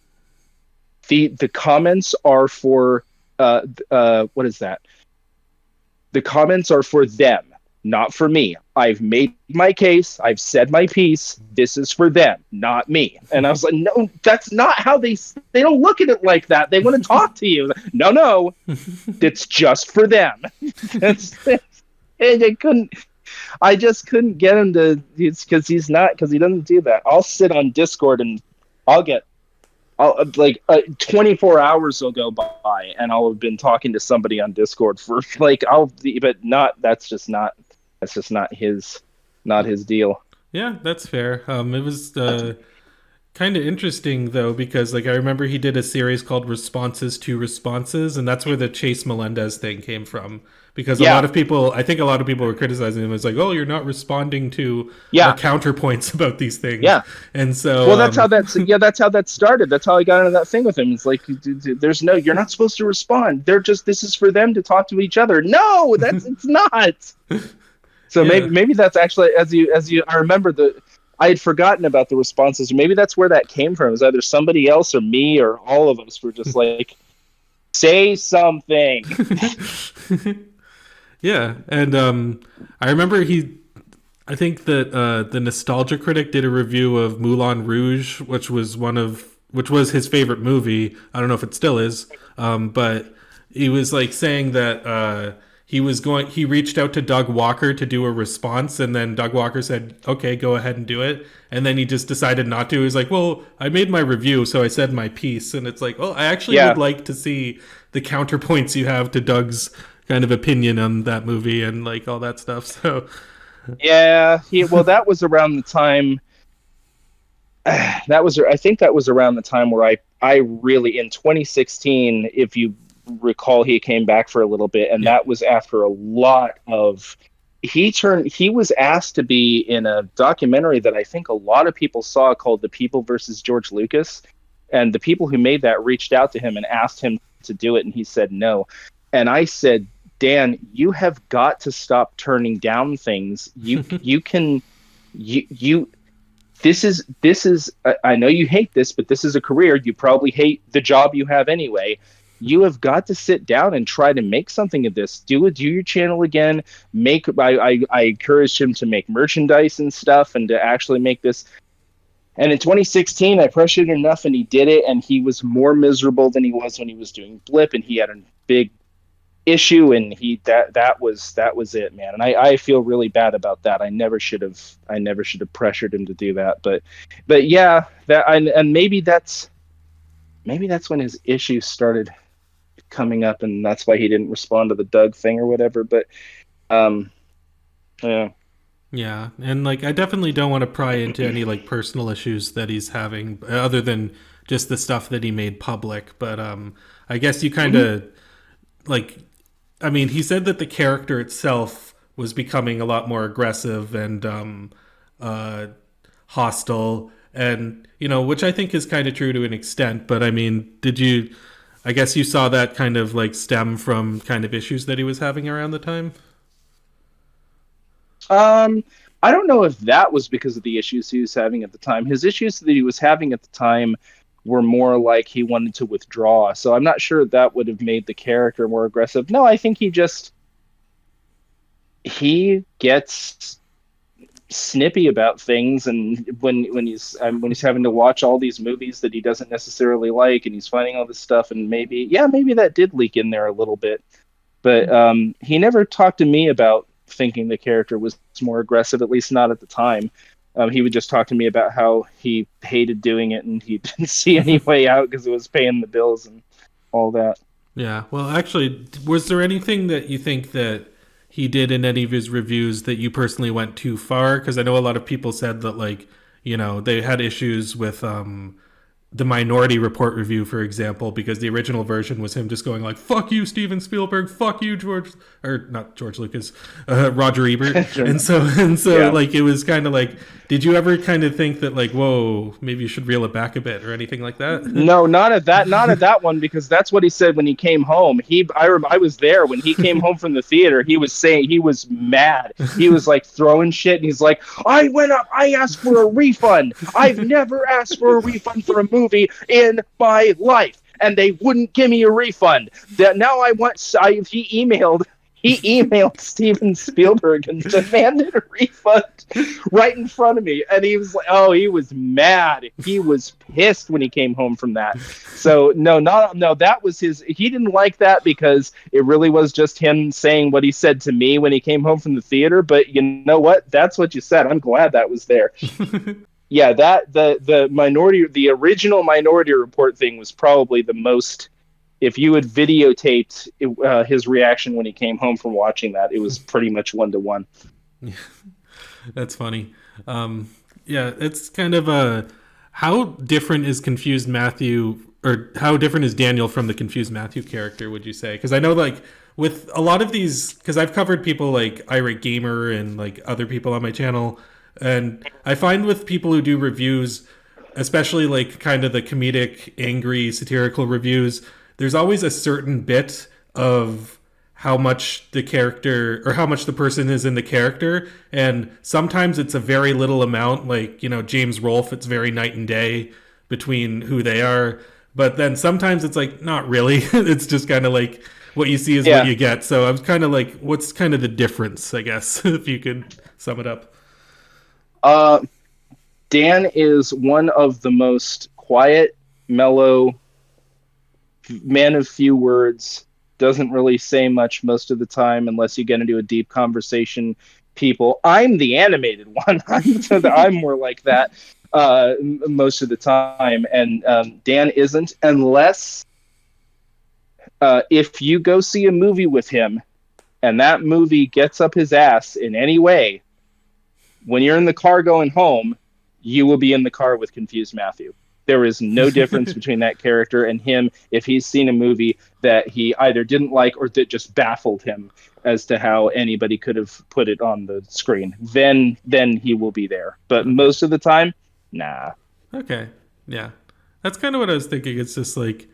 The comments are for what is that? The comments are for them, not for me. I've made my case. I've said my piece. This is for them, not me. And I was like, no, that's not how they don't look at it like that. They want to talk to you. No, no, it's just for them. It's, and I couldn't. I just couldn't get him to. It's because he doesn't do that. I'll sit on Discord and I'll get like 24 hours will go by and I'll have been talking to somebody on Discord for like but not that's just not his deal. Yeah, that's fair. It was kind of interesting though because like I remember he did a series called Responses to Responses, and that's where the Chase Melendez thing came from. Because a lot Yeah, of people, I think a lot of people were criticizing him as like, "Oh, you're not responding to our yeah, counterpoints about these things," yeah. and so Well, that's how that started. That's how I got into that thing with him. It's like there's no, you're not supposed to respond. This is for them to talk to each other. No, it's not. So yeah, maybe that's actually as you I remember I had forgotten about the responses. Maybe that's where that came from. It was either somebody else or me or all of us were just like, say something. yeah, and I remember I think that the Nostalgia Critic did a review of Moulin Rouge, which was his favorite movie. I don't know if it still is, but he was like saying that he reached out to Doug Walker to do a response, and then Doug Walker said, "Okay, go ahead and do it." And then he just decided not to. He was like, "Well, I made my review, so I said my piece." And it's like, "Oh, I actually would Yeah, like to see the counterpoints you have to Doug's kind of opinion on that movie and like all that stuff." So yeah. Well, that was around the time. I think that was around the time where I really in 2016, if you recall, he came back for a little bit, and yeah, that was after a lot of. He was asked to be in a documentary that I think a lot of people saw called The People versus George Lucas, and the people who made that reached out to him and asked him to do it, and he said no. And I said, Dan, you have got to stop turning down things. You can you this is I know you hate this, but this is a career. You probably hate the job you have anyway. You have got to sit down and try to make something of this. Do your channel again. I encouraged him to make merchandise and stuff and to actually make this. And in 2016, I pressured him enough, and he did it. And he was more miserable than he was when he was doing Blip, and he had a big issue, and that was it, man. And I feel really bad about that. I never should have pressured him to do that. But yeah, and maybe that's when his issues started coming up, and that's why he didn't respond to the Doug thing or whatever. But um yeah. yeah, and like I definitely don't want to pry into any like personal issues that he's having, other than just the stuff that he made public. But I guess you kind Mhm. of like, I mean, he said that the character itself was becoming a lot more aggressive and uh, hostile, and which I think is kind of true to an extent. But I mean, did you? I guess you saw that kind of like stem from kind of issues that he was having around the time. um I don't know if that was because of the issues he was having at the time. His issues that he was having at the time were more like he wanted to withdraw. So I'm not sure that would have made the character more aggressive. No, I think he gets snippy about things, and when he's having to watch all these movies that he doesn't necessarily like, and he's finding all this stuff, and maybe that did leak in there a little bit. But he never talked to me about thinking the character was more aggressive, at least not at the time. He would just talk to me about how he hated doing it and he didn't see any way out because it was paying the bills and all that. Yeah. Well, actually, was there anything that you think that he did in any of his reviews that you personally went too far? Because I know a lot of people said that, like, they had issues with the Minority Report review, for example, because the original version was him just going like, "Fuck you, Steven Spielberg. Fuck you, not George Lucas, Roger Ebert." and so, Yeah. like, it was kind of like, did you ever kind of think that, like, whoa, maybe you should reel it back a bit or anything like that? No, not at that one, because that's what he said when he came home. I was there when he came home from the theater. He was saying he was mad. He was like throwing shit, and he's like, "I went up. I asked for a refund. I've never asked for a refund for a movie in my life, and they wouldn't give me a refund. That now I want." He emailed Steven Spielberg and demanded a refund right in front of me. And he was like, oh, he was mad. He was pissed when he came home from that. So no, that was he didn't like that because it really was just him saying what he said to me when he came home from the theater. But you know what? That's what you said. I'm glad that was there. Yeah, the original Minority Report thing was probably the most. If you had videotaped his reaction when he came home from watching that, it was pretty much 1-to-1. That's funny. Yeah, it's kind of how different is Confused Matthew, or how different is Daniel from the Confused Matthew character, would you say? Because I know, like, with a lot of these, because I've covered people like Irate Gamer and like other people on my channel, and I find with people who do reviews, especially like kind of the comedic, angry, satirical reviews, there's always a certain bit of how much the character or how much the person is in the character, and sometimes it's a very little amount, like, James Rolfe, it's very night and day between who they are, but then sometimes it's like not really. It's just kind of like what you see is what you get. So I was kind of like, what's kind of the difference, I guess, if you could sum it up? Dan is one of the most quiet, mellow, man of few words, doesn't really say much most of the time unless you get into a deep conversation. I'm the animated one. I'm more like that most of the time, and Dan isn't, unless if you go see a movie with him and that movie gets up his ass in any way, when you're in the car going home, you will be in the car with Confused Matthew. There is no difference between that character and him if he's seen a movie that he either didn't like or that just baffled him as to how anybody could have put it on the screen. Then he will be there. But most of the time, nah. Okay. Yeah. That's kind of what I was thinking. It's just like,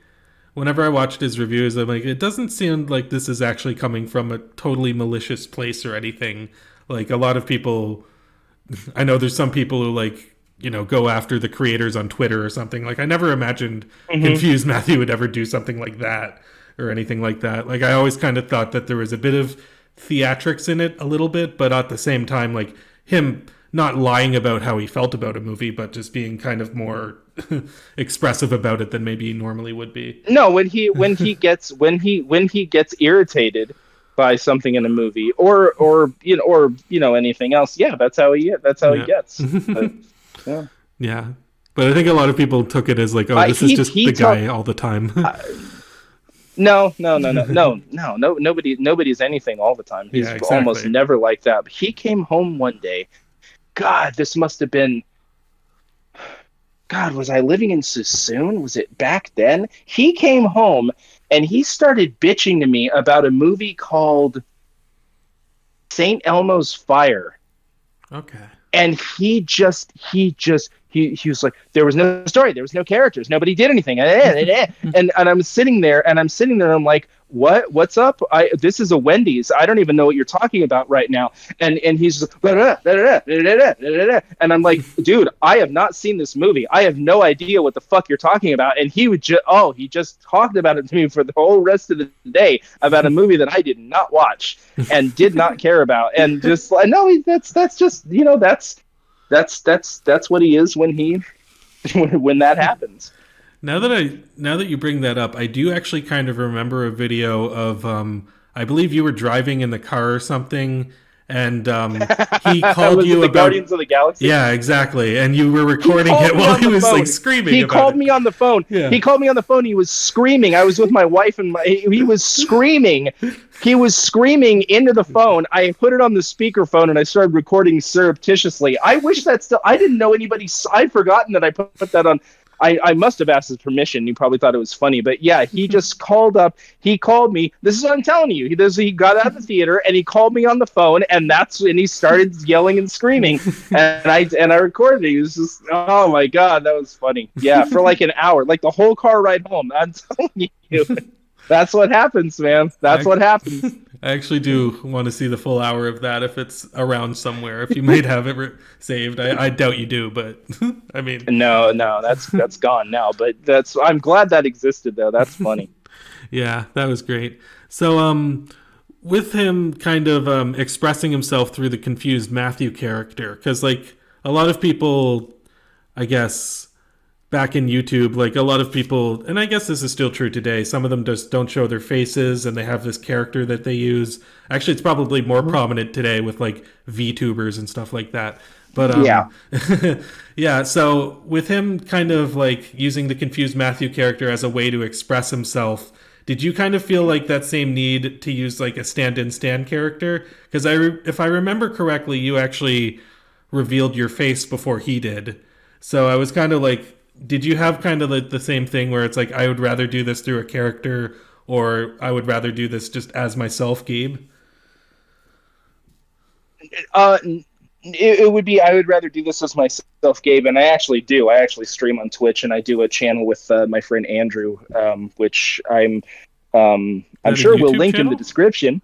whenever I watched his reviews, I'm like, it doesn't seem like this is actually coming from a totally malicious place or anything. Like, a lot of people, I know there's some people who, like, go after the creators on Twitter or something. Like, I never imagined Confused Matthew would ever do something like that or anything like that. Like, I always kind of thought that there was a bit of theatrics in it a little bit, but at the same time, like, him not lying about how he felt about a movie, but just being kind of more expressive about it than maybe he normally would be. No, when he gets irritated by something in a movie or anything else, yeah, that's how he gets. But, yeah. Yeah. But I think a lot of people took it as like, oh, this is just the guy all the time. No. Nobody's anything all the time. He's almost never like that. But he came home one day. God, this must have been. God, was I living in Sassoon? Was it back then? He came home and he started bitching to me about a movie called St. Elmo's Fire. Okay. And he was like, there was no story, there was no characters, nobody did anything, and I'm sitting there, and I'm like, what's up? This is a Wendy's. I don't even know what you're talking about right now. And he's just and I'm like, dude, I have not seen this movie. I have no idea what the fuck you're talking about. And he just talked about it to me for the whole rest of the day about a movie that I did not watch and did not care about. And just like, no, that's just, that's what he is when that happens. Now that you bring that up, I do actually kind of remember a video of I believe you were driving in the car or something, and he called Was it you the about. Guardians of the Galaxy? Yeah, exactly. And you were He recording called it me while on he the was like phone. screaming He about called it. me on the phone. Yeah. He called me on the phone. He was screaming. I was with my wife and he was screaming. He was screaming into the phone. I put it on the speakerphone and I started recording surreptitiously. I wish that still. I didn't know anybody. I'd forgotten that I put that on. I must have asked his permission. He probably thought it was funny, but yeah, he just called up. He called me. This is what I'm telling you. He got out of the theater and he called me on the phone, and that's when he started yelling and screaming. And I recorded it. He was just, oh my god, that was funny. Yeah, for like an hour, like the whole car ride home. I'm telling you, that's what happens, man. That's I, what happens. I actually do want to see the full hour of that if it's around somewhere. If you might have it saved, I doubt you do, but I mean, No, no, that's gone now. But that's I'm glad that existed though. That's funny. yeah, that was great. So, with him kind of expressing himself through the confused Matthew character, because like a lot of people, I guess, back in YouTube, like a lot of people, and I guess this is still true today, some of them just don't show their faces and they have this character that they use. Actually, it's probably more prominent today with like VTubers and stuff like that. But Yeah. yeah, so with him kind of like using the confused Matthew character as a way to express himself, did you kind of feel like that same need to use like a stand-in stand character? Because if I remember correctly, you actually revealed your face before he did. So I was kind of like, did you have kind of like the same thing where it's like, I would rather do this through a character, or I would rather do this just as myself, Gabe? Uh, it would be I would rather do this as myself, Gabe, and I actually do. I actually stream on Twitch, and I do a channel with my friend Andrew, which Is I'm that a sure we'll YouTube link in the channel? description.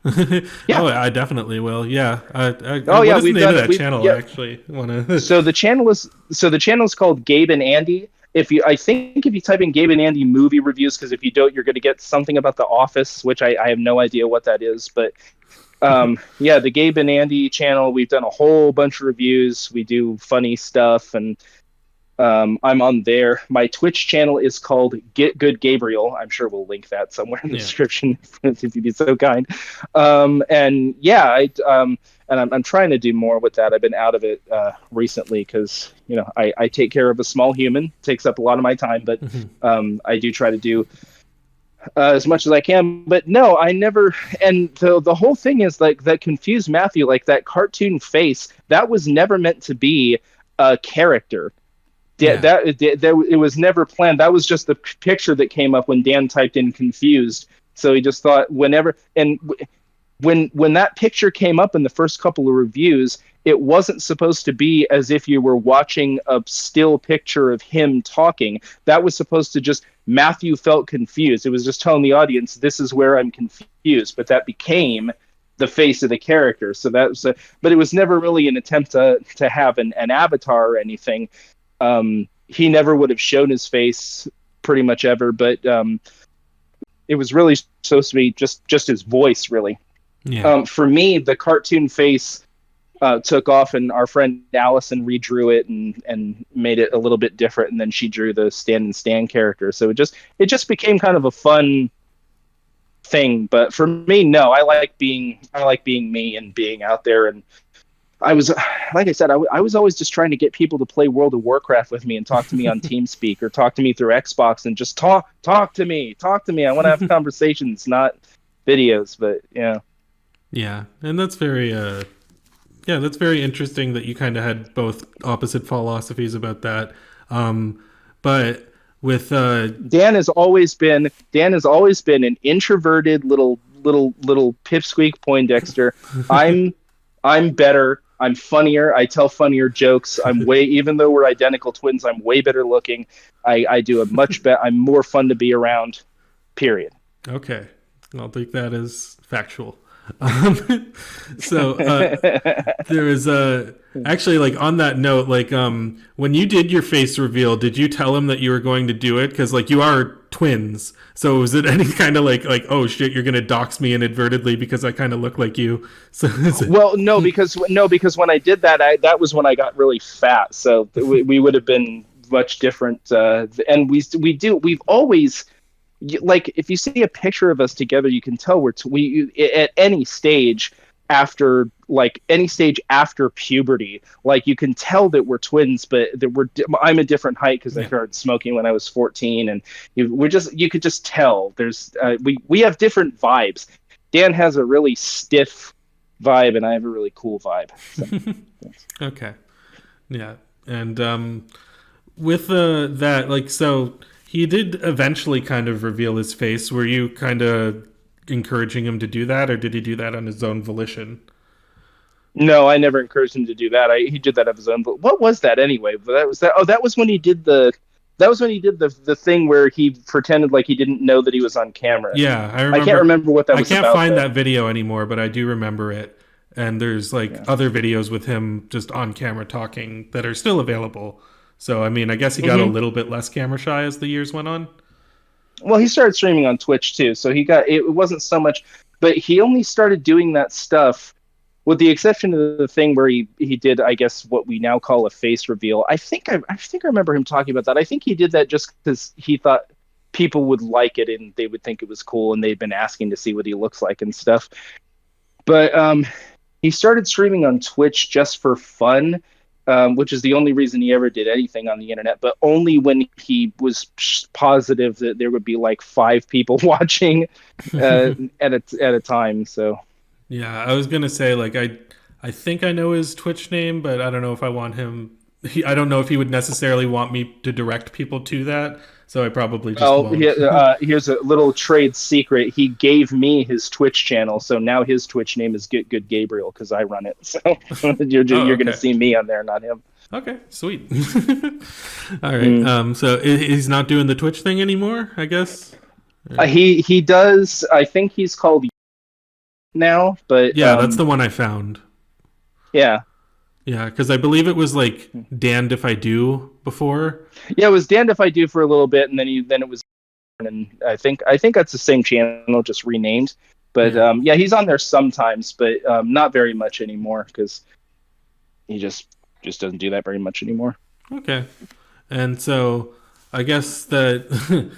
Yeah. Oh, I definitely will. Yeah. Oh What yeah, is the we've name of done it. that We've channel? yeah. I actually want to. So the channel is called Gabe and Andy. I think if you type in Gabe and Andy movie reviews, because if you don't, you're going to get something about The Office, which I have no idea what that is. But yeah, the Gabe and Andy channel, we've done a whole bunch of reviews. We do funny stuff, and I'm on there. My Twitch channel is called Get Good Gabriel. I'm sure we'll link that somewhere in the Yeah. description if you'd be so kind. And yeah, I'm trying to do more with that. I've been out of it recently because I take care of a small human. It takes up a lot of my time, but I do try to do as much as I can. But no, I never. And the whole thing is like that confused Matthew, like that cartoon face. That was never meant to be a character. Yeah. That it was never planned. That was just the picture that came up when Dan typed in confused. So he just thought whenever and when that picture came up in the first couple of reviews, it wasn't supposed to be as if you were watching a still picture of him talking. That was supposed to just Matthew felt confused. It was just telling the audience this is where I'm confused. But that became the face of the character. So that was but it was never really an attempt to have an avatar or anything. He never would have shown his face pretty much ever, but it was really supposed to be just his voice, really. Yeah. For me, the cartoon face took off, and our friend Allison redrew it and made it a little bit different, and then she drew the Stand and Stan character. So it just became kind of a fun thing. But for me, no, I like being me and being out there. And I was, like I said, I was always just trying to get people to play World of Warcraft with me and talk to me on TeamSpeak or talk to me through Xbox and just talk to me. I want to have conversations, not videos. But yeah. Yeah. And that's very that's very interesting that you kind of had both opposite philosophies about that. But with Dan has always been an introverted little pipsqueak Poindexter. I'm better. I'm funnier. I tell funnier jokes. Even though we're identical twins, I'm way better looking. I do a much better. I'm more fun to be around. Period. Okay, I'll take that as factual. So there is actually, like, on that note, like when you did your face reveal, did you tell him that you were going to do it? Because like you are twins, so was it any kind of like oh shit, you're gonna dox me inadvertently because I kind of look like you? So Well, because when I did that, that was when I got really fat. So we would have been much different. And we've always, like, if you see a picture of us together, you can tell we at any stage after like any stage after puberty. Like you can tell that we're twins, but that I'm a different height because I Yeah. started smoking when I was 14, and you could just tell there's we have different vibes. Dan has a really stiff vibe, and I have a really cool vibe. So Okay. Yeah. And with that, like, so he did eventually kind of reveal his face. Were you kind of encouraging him to do that, or did he do that on his own volition? no, I never encouraged him to do that. He did that of his own. But what was that anyway? That was that. Oh, that was when he did the. That was when he did the thing where he pretended like he didn't know that he was on camera. Yeah, I I can't remember. remember what that I was can't about find though. that video anymore, but I do remember it. And there's like Yeah. other videos with him just on camera talking that are still available. So I mean, I guess he got a Hmm. little bit less camera shy as the years went on. Well, he started streaming on Twitch too, so he got it wasn't so much, but he only started doing that stuff with the exception of the thing where he did, I guess, what we now call a face reveal. I think I remember him talking about that. I think he did that just because he thought people would like it and they would think it was cool, and they'd been asking to see what he looks like and stuff. But he started streaming on Twitch just for fun, which is the only reason he ever did anything on the internet, but only when he was positive that there would be like 5 people watching at a time. So, Yeah, I was gonna say like I think I know his Twitch name, but I don't know if I want him. I don't know if he would necessarily want me to direct people to that, so I probably just well, won't. here's a little trade secret. He gave me his Twitch channel, so now his Twitch name is Get Good Gabriel because I run it. So Oh, you're going to okay. see me on there, not him. Okay, sweet. All right. Mm. So he's not doing the Twitch thing anymore, I guess. He does. I think he's called now, but Yeah, that's the one I found. yeah. Yeah, because I believe it was like damned if I do before. Yeah, it was damned if I do for a little bit, and then it was, and I think that's the same channel, just renamed. But Yeah. yeah, he's on there sometimes, but not very much anymore because he just doesn't do that very much anymore. Okay. And so I guess that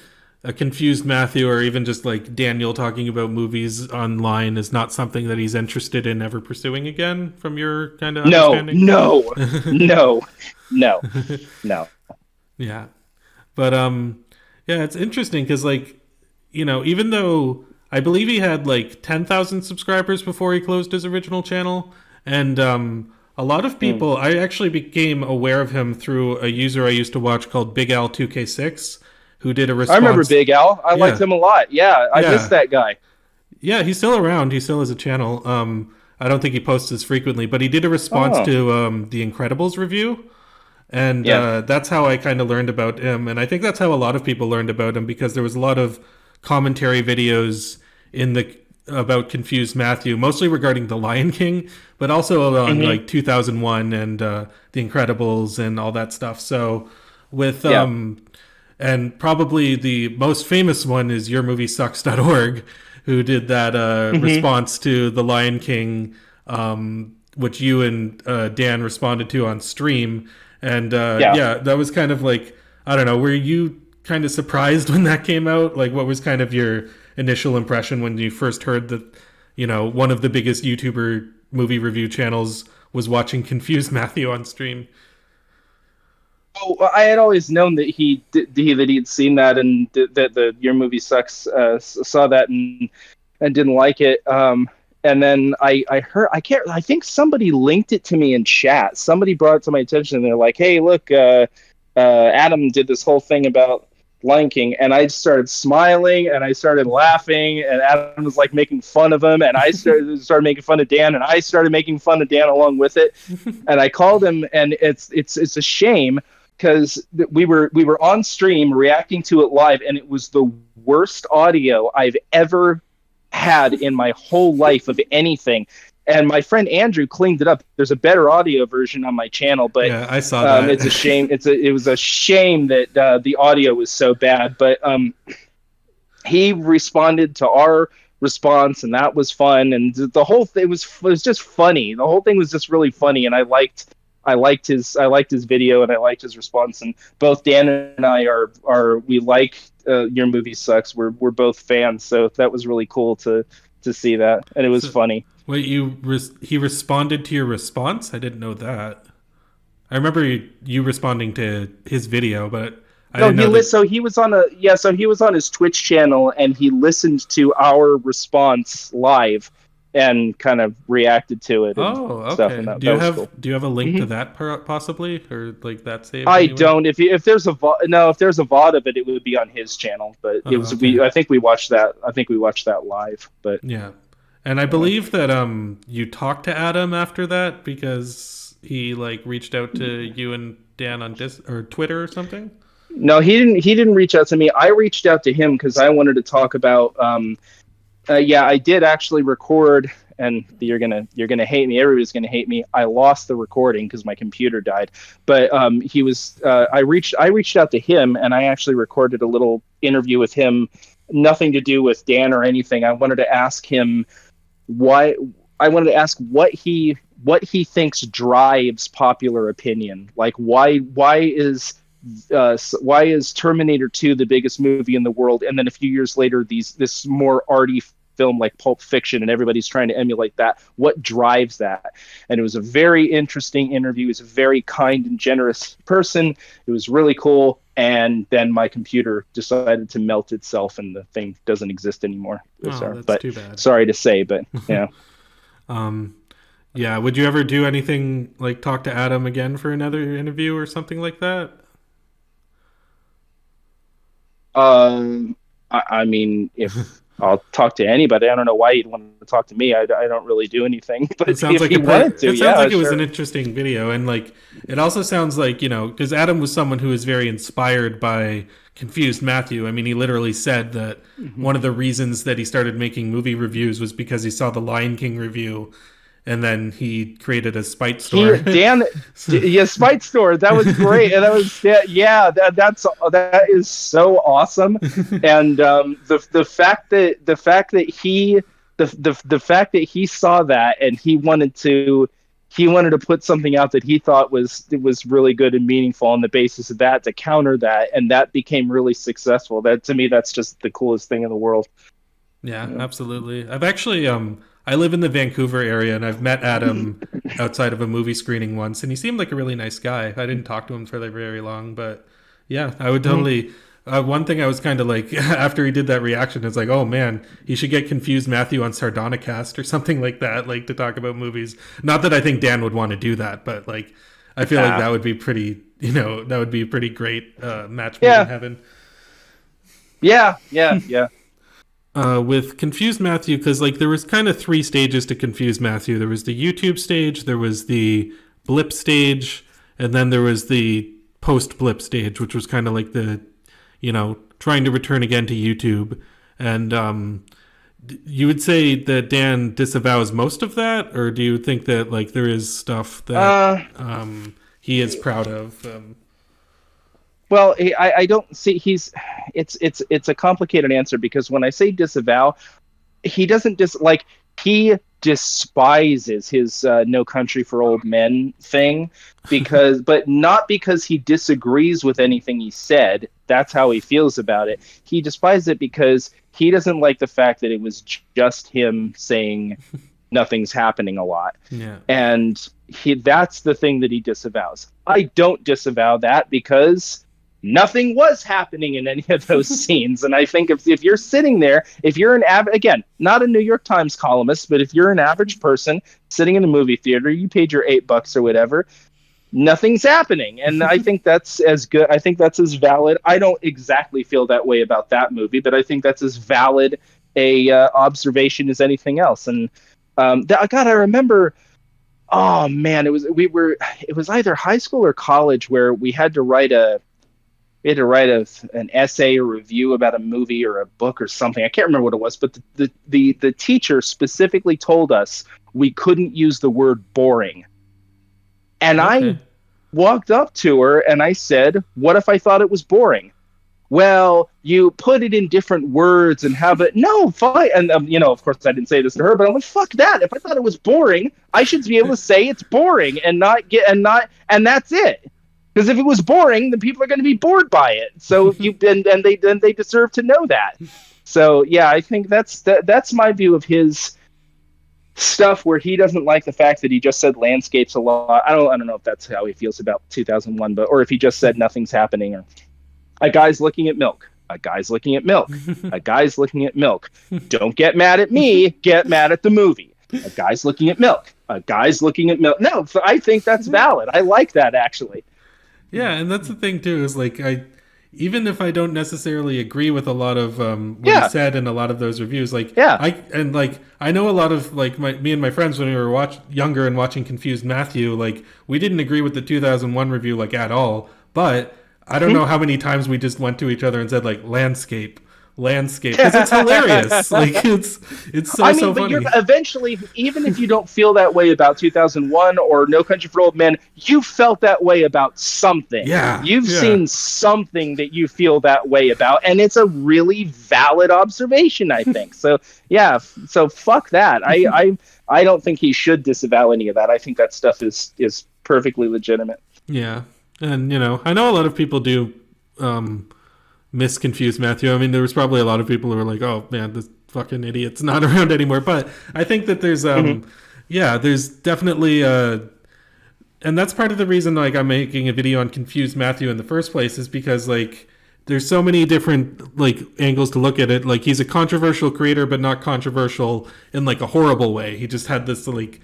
a confused Matthew or even just like Daniel talking about movies online is not something that he's interested in ever pursuing again, from your kind of No, understanding. no, no, no, no. Yeah. But yeah, it's interesting because like, even though I believe he had like 10,000 subscribers before he closed his original channel, and a lot of Hmm. people, I actually became aware of him through a user I used to watch called Big Al 2K6, who did a I remember response. Big Al. I liked Yeah. him a lot. Yeah, I miss Yeah. that guy. Yeah, he's still around. He still has a channel. I don't think he posts as frequently, but he did a response Oh, to the Incredibles review, and yeah. that's how I kind of learned about him. And I think that's how a lot of people learned about him because there was a lot of commentary videos in the about Confused Matthew, mostly regarding The Lion King, but also on Hmm. like 2001 and The Incredibles and all that stuff. So with Yeah. and probably the most famous one is yourmoviesucks.org, who did that Hmm. response to The Lion King, which you and Dan responded to on stream. And Yeah. yeah, that was kind of like, I don't know, were you kind of surprised when that came out? Like, what was kind of your initial impression when you first heard that, one of the biggest YouTuber movie review channels was watching Confused Matthew on stream? Oh, I had always known that that he'd seen that and that the Your Movie Sucks saw that and didn't like it. And then I heard I think somebody linked it to me in chat. Somebody brought it to my attention and they're like, "Hey, look, Adam did this whole thing about Lion King," and I started smiling and I started laughing, and Adam was like making fun of him, and I started making fun of Dan, and I started making fun of Dan along with it, and I called him, and it's a shame because we were on stream reacting to it live, and it was the worst audio I've ever had in my whole life of anything. And my friend Andrew cleaned it up. There's a better audio version on my channel, but Yeah, I saw that. it's a shame. It was a shame that the audio was so bad. But he responded to our response, and that was fun. And the whole thing was just funny. The whole thing was just really funny, and I liked his video, and I liked his response. And both Dan and I are we like Your Movie Sucks. We're both fans, so that was really cool to see that, and it was So, funny. Wait, he responded to your response? I didn't know that. I remember you responding to his video, but I No, didn't know that. so he was on so he was on his Twitch channel and he listened to our response live and kind of reacted to it and Oh, stuff, and okay. that was cool. Do you have a link Hmm. to that possibly, or like that saved I anywhere? don't. If there's a no, if there's a VOD of it, it would be on his channel. But it Oh, was okay. we. I think we watched that. I think we watched that live. But Yeah, and I yeah. believe that you talked to Adam after that because he like reached out to you and Dan on or Twitter or something. No, he didn't. He didn't reach out to me. I reached out to him because I wanted to talk about. Yeah, I did actually record, and you're gonna hate me. Everybody's gonna hate me. I lost the recording because my computer died. But he was. I reached out to him, and I actually recorded a little interview with him. Nothing to do with Dan or anything. I wanted to ask him why. I wanted to ask what he thinks drives popular opinion. Like why is Terminator 2 the biggest movie in the world, and then a few years later this more arty film like Pulp Fiction, and everybody's trying to emulate that? What drives that? And it was a very interesting interview. He's a very kind and generous person. It was really cool. And then my computer decided to melt itself, and the thing doesn't exist anymore. Oh, So, that's but too bad. sorry to say, but yeah. Um, yeah. Would you ever do anything like talk to Adam again for another interview or something like that? I mean, if I'll talk to anybody, I don't know why you'd want to talk to me. I don't really do anything, It but sounds if like you wanted to, it sounds yeah, like it was an sure. interesting video, and like it also sounds like because Adam was someone who was very inspired by Confused Matthew. I mean, he literally said that Mhm. one of the reasons that he started making movie reviews was because he saw the Lion King review, and then he created a spite He store. Dan, yeah, Spite Store. That was great, and that was yeah. That is so awesome, and the fact that he saw that and he wanted to put something out that he thought was really good and meaningful on the basis of that to counter that, and that became really successful. That to me, that's just the coolest thing in the world. Yeah, Yeah. absolutely. I've actually I live in the Vancouver area and I've met Adam outside of a movie screening once and he seemed like a really nice guy. I didn't talk to him for very long, but yeah, I would Mhm. totally one thing I was kind of like after he did that reaction is like, "Oh man, he should get Confused Matthew on Sardonicast or something like that like to talk about movies." Not that I think Dan would want to do that, but like I feel like Ah, that would be pretty, that would be a pretty great match made in yeah, heaven. yeah, yeah, yeah. With Confused Matthew, because like there was kind of three stages to Confused Matthew. There was the YouTube stage, there was the blip stage, and then there was the post blip stage, which was kind of like the, trying to return again to YouTube. And you would say that Dan disavows most of that, or do you think that like there is stuff that Uh, he is proud of? Well, I don't see it's a complicated answer because when I say disavow, he doesn't he despises his No Country for Old Men thing, but not because he disagrees with anything he said. That's how he feels about it. He despises it because he doesn't like the fact that it was just him saying nothing's happening a lot, Yeah. and that's the thing that he disavows. I don't disavow that because nothing was happening in any of those scenes. And I think if you're sitting there, if you're again, not a New York Times columnist, but if you're an average person sitting in a movie theater, you paid your $8 or whatever, nothing's happening. And I think that's as good. I think that's as valid. I don't exactly feel that way about that movie, but I think that's as valid a observation as anything else. And God, I remember. Oh man, it was either high school or college where we had to write an essay or review about a movie or a book or something. I can't remember what it was, but the teacher specifically told us we couldn't use the word boring. And I Okay. walked up to her and I said, "What if I thought it was boring?" Well, you put it in different words and have it. No, fine. And of course, I didn't say this to her, but I'm like, "Fuck that! If I thought it was boring, I should be able to say it's boring and and that's it." Because if it was boring, then people are going to be bored by it. So if you and they deserve to know that. So yeah, I think that's my view of his. stuff where he doesn't like the fact that he just said landscapes a lot. I don't know if that's how he feels about 2001, but or if he just said nothing's happening, or a guy's looking at milk. A guy's looking at milk. A guy's looking at milk. Don't get mad at me. Get mad at the movie. A guy's looking at milk. A guy's looking at milk. No, I think that's valid. I like that actually. Yeah, and that's the thing too. Is like even if I don't necessarily agree with a lot of what he Yeah, said in a lot of those reviews, like yeah. I know a lot of like me and my friends when we were younger and watching Confused Matthew, like we didn't agree with the 2001 review like at all, but I don't know how many times we just went to each other and said like landscape because it's hilarious. Like it's so I mean, so but you're funny. eventually, even if you don't feel that way about 2001 or No Country for Old Men, you felt that way about something. Yeah, You've yeah, seen something that you feel that way about, and it's a really valid observation, I think. So, yeah, so fuck that. I don't think he should disavow any of that. I think that stuff is perfectly legitimate. yeah. And I know a lot of people do misconfuse Matthew. I mean, there was probably a lot of people who were like, "Oh man, this fucking idiot's not around anymore." But I think that there's Mm-hmm. yeah, there's definitely and that's part of the reason like I'm making a video on Confused Matthew in the first place is because like there's so many different like angles to look at it. Like he's a controversial creator, but not controversial in like a horrible way. He just had this like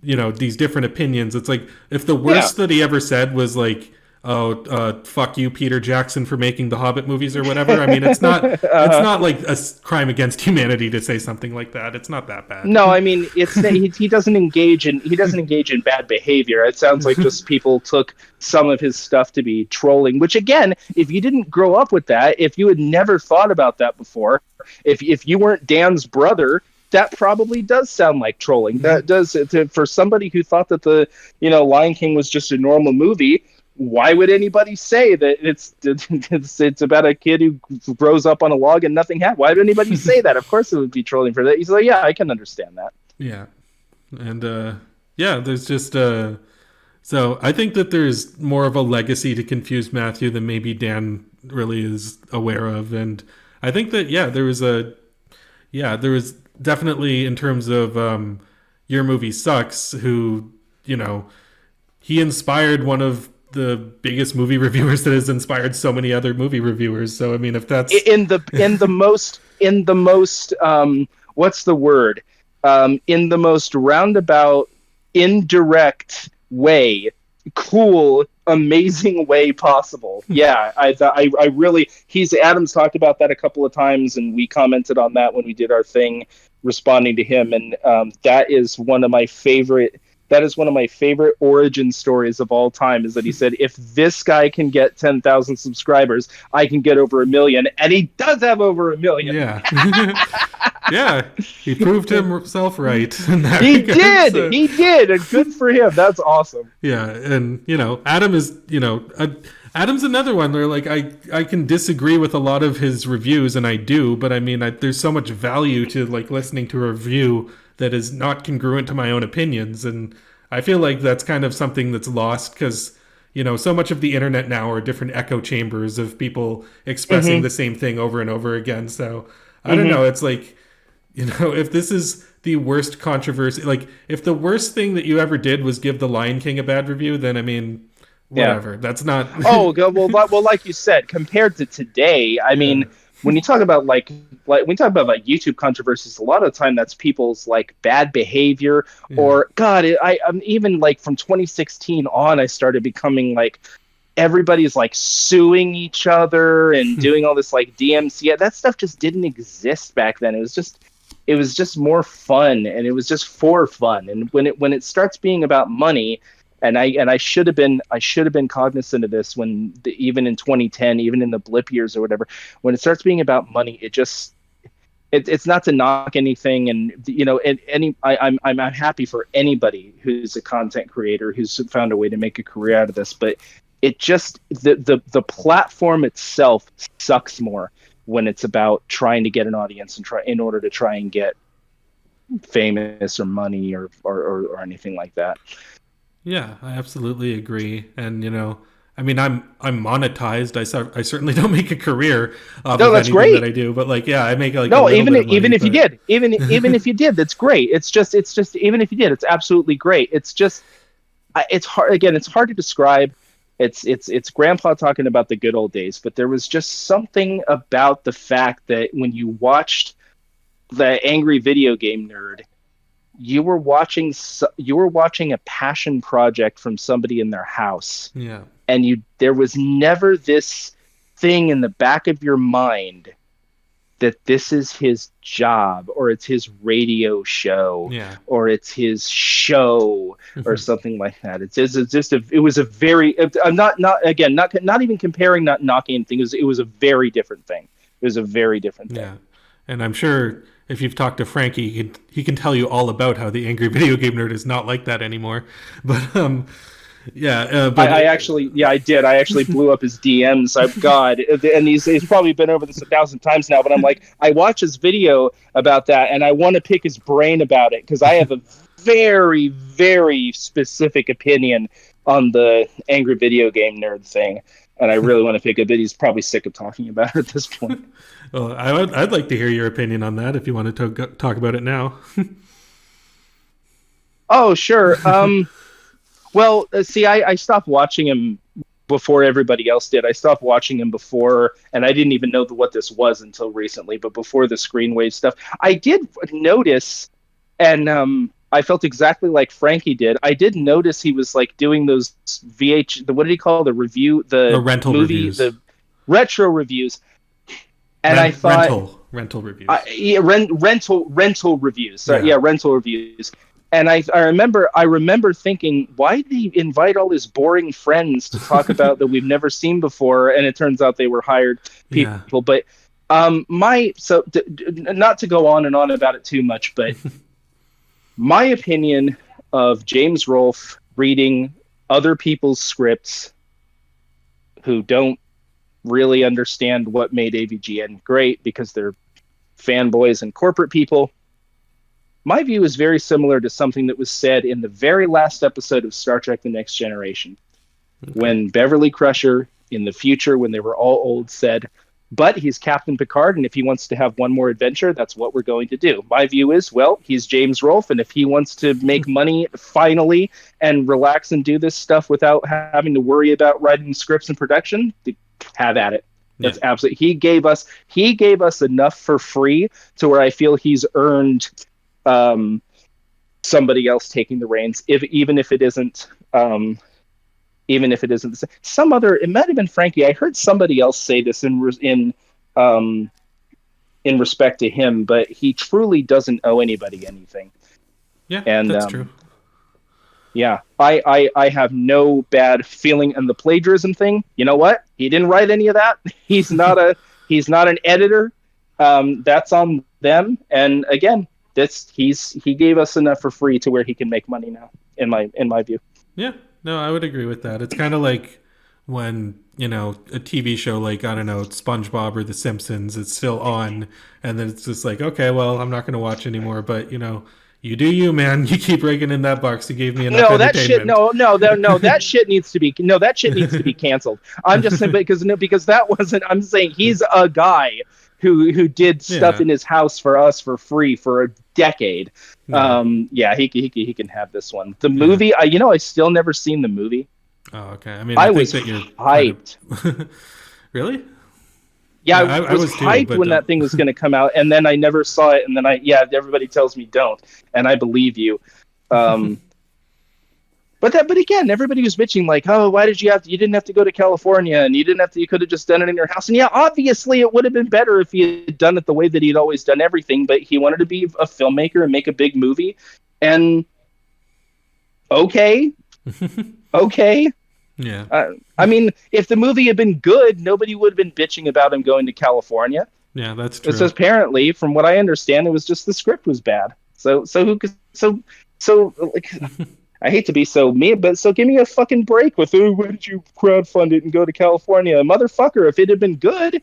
these different opinions. It's like if the Yeah. worst that he ever said was like, "Oh, fuck you, Peter Jackson, for making the Hobbit movies" or whatever. I mean, it's uh, not like a crime against humanity to say something like that. It's not that bad. No, I mean he doesn't engage in bad behavior. It sounds like just people took some of his stuff to be trolling. Which again, if you didn't grow up with that, if you had never thought about that before, if you weren't Dan's brother, that probably does sound like trolling. That does for somebody who thought that the Lion King was just a normal movie. Why would anybody say that it's about a kid who grows up on a log and nothing happened? Why would anybody say that? Of course, it would be trolling for that. He's like, yeah, I can understand that. Yeah, and yeah, there's just so I think that there's more of a legacy to Confused Matthew than maybe Dan really is aware of, and I think that there was definitely in terms of your movie sucks who he inspired one of the biggest movie reviewers that has inspired so many other movie reviewers. So I mean, if that's In the most what's the word, in the most roundabout, indirect way, cool, amazing way possible. Yeah, I really, he's Adam's talked about that a couple of times, and we commented on that when we did our thing responding to him, and that is one of my favorite. That is one of my favorite origin stories of all time. Is that he said, if this guy can get 10,000 subscribers, I can get over 1 million, and he does have over 1 million. yeah. Yeah, he proved himself right in that He regard. did. So, He did, and good for him. That's awesome. yeah, and Adam is Adam's another one where like I can disagree with a lot of his reviews, and I do, but I mean there's so much value to like listening to a review that is not congruent to my own opinions, and I feel like that's kind of something that's lost because so much of the internet now are different echo chambers of people expressing Mm-hmm. the same thing over and over again. So I don't Mm-hmm. know. It's like if this is the worst controversy, like if the worst thing that you ever did was give The Lion King a bad review, then I mean, Yeah. whatever. That's not. Oh, well, like you said, compared to today, I Yeah. mean, when you talk about when you talk about like YouTube controversies, a lot of the time that's people's like bad behavior, Yeah. or God, I'm even like from 2016 on, I started becoming like everybody's like suing each other and doing all this like DMC. That stuff just didn't exist back then. It was just more fun, and it was just for fun. And when it starts being about money, and I should have been cognizant of this even in 2010, even in the blip years or whatever, when it starts being about money, it's not to knock anything, and I'm happy for anybody who's a content creator who's found a way to make a career out of this, but it just the platform itself sucks more when it's about trying to get an audience and try in order to try and get famous or money or anything like that. Yeah, I absolutely agree. And I mean, I'm monetized. I certainly don't make a career off No, of that's anything that great. I do, but like, yeah, I make like a No, little bit of money. even if you But did, even if you did, that's great. It's just even if you did, it's absolutely great. It's just it's hard again. It's hard to describe. It's Grandpa talking about the good old days, but there was just something about the fact that when you watched the Angry Video Game Nerd, you were watching a passion project from somebody in their house, yeah, and you there was never this thing in the back of your mind that this is his job or it's his radio show yeah, or it's his show or something like that. It's just it was a very I'm not again not even comparing, not knocking anything. It was a very different thing. It was a very different thing. yeah. And I'm sure if you've talked to Frankie, he can tell you all about how the angry video game nerd is not like that anymore. But yeah, I actually, yeah, I did. I actually blew up his DMs. God, and he's probably been over this 1,000 times now. But I'm like, I watch his video about that, and I want to pick his brain about it because I have a very, very specific opinion on the angry video game nerd thing, and I really want to pick it. But he's probably sick of talking about it at this point. well, I'd like to hear your opinion on that if you want to talk about it now. Oh, sure. Well, see, I stopped watching him before everybody else did. I stopped watching him before, and I didn't even know what this was until recently. But before the Screenwave stuff, I did notice, and I felt exactly like Frankie did. I did notice he was like doing those what did he call the review, The the rental movie, reviews, the retro reviews, and I thought, rental reviews. yeah, rental reviews. So, Yeah, yeah, rental reviews. And I remember thinking, why did he invite all his boring friends to talk about that we've never seen before? And it turns out they were hired yeah, people. But not to go on and on about it too much, but my opinion of James Rolfe reading other people's scripts who don't really understand what made AVGN great because they're fanboys and corporate people. My view is very similar to something that was said in the very last episode of Star Trek The Next Generation, okay, when Beverly Crusher, in the future, when they were all old, said, but he's Captain Picard, and if he wants to have one more adventure, that's what we're going to do. My view is, well, he's James Rolfe, and if he wants to make money finally and relax and do this stuff without having to worry about writing scripts and production, have at it. yeah, That's absolutely. He gave us enough for free to where I feel he's earned somebody else taking the reins, even if it isn't some other. It might have been Frankie. I heard somebody else say this in respect to him, but he truly doesn't owe anybody anything. yeah. And That's true. yeah, I have no bad feeling. And the plagiarism thing, you know what? He didn't write any of that. He's not an editor. That's on them. And again, he gave us enough for free to where he can make money now. In my view. Yeah, no, I would agree with that. It's kind of like when, a TV show like, I don't know, SpongeBob or The Simpsons, it's still on, and then it's just like, okay, well, I'm not going to watch anymore, but, you do you, man. You keep raking in that box. You gave me enough No, that shit. entertainment. No, that shit needs to be. No, that shit needs to be canceled. I'm just saying because that wasn't. I'm saying he's a guy who did stuff Yeah, in his house for us for free for a decade. yeah, Yeah, he can have this one. The yeah. movie, I still never seen the movie. Oh, okay. I mean, I I think was that you're hyped. Really? Yeah, Yeah, I I was was too, hyped but when that thing was going to come out, and then I never saw it, and then everybody tells me don't, and I believe you. Um, but again, everybody was bitching like, oh, why did you didn't have to go to California, and you could have just done it in your house. And yeah, obviously it would have been better if he had done it the way that he'd always done everything, but he wanted to be a filmmaker and make a big movie. And okay, okay. yeah, I mean, if the movie had been good, nobody would have been bitching about him going to California. yeah, that's It's true. apparently, from what I understand, it was just the script was bad. So like, I hate to be so mean, but so give me a fucking break with, oh, why did you crowdfund it and go to California? Motherfucker, if it had been good,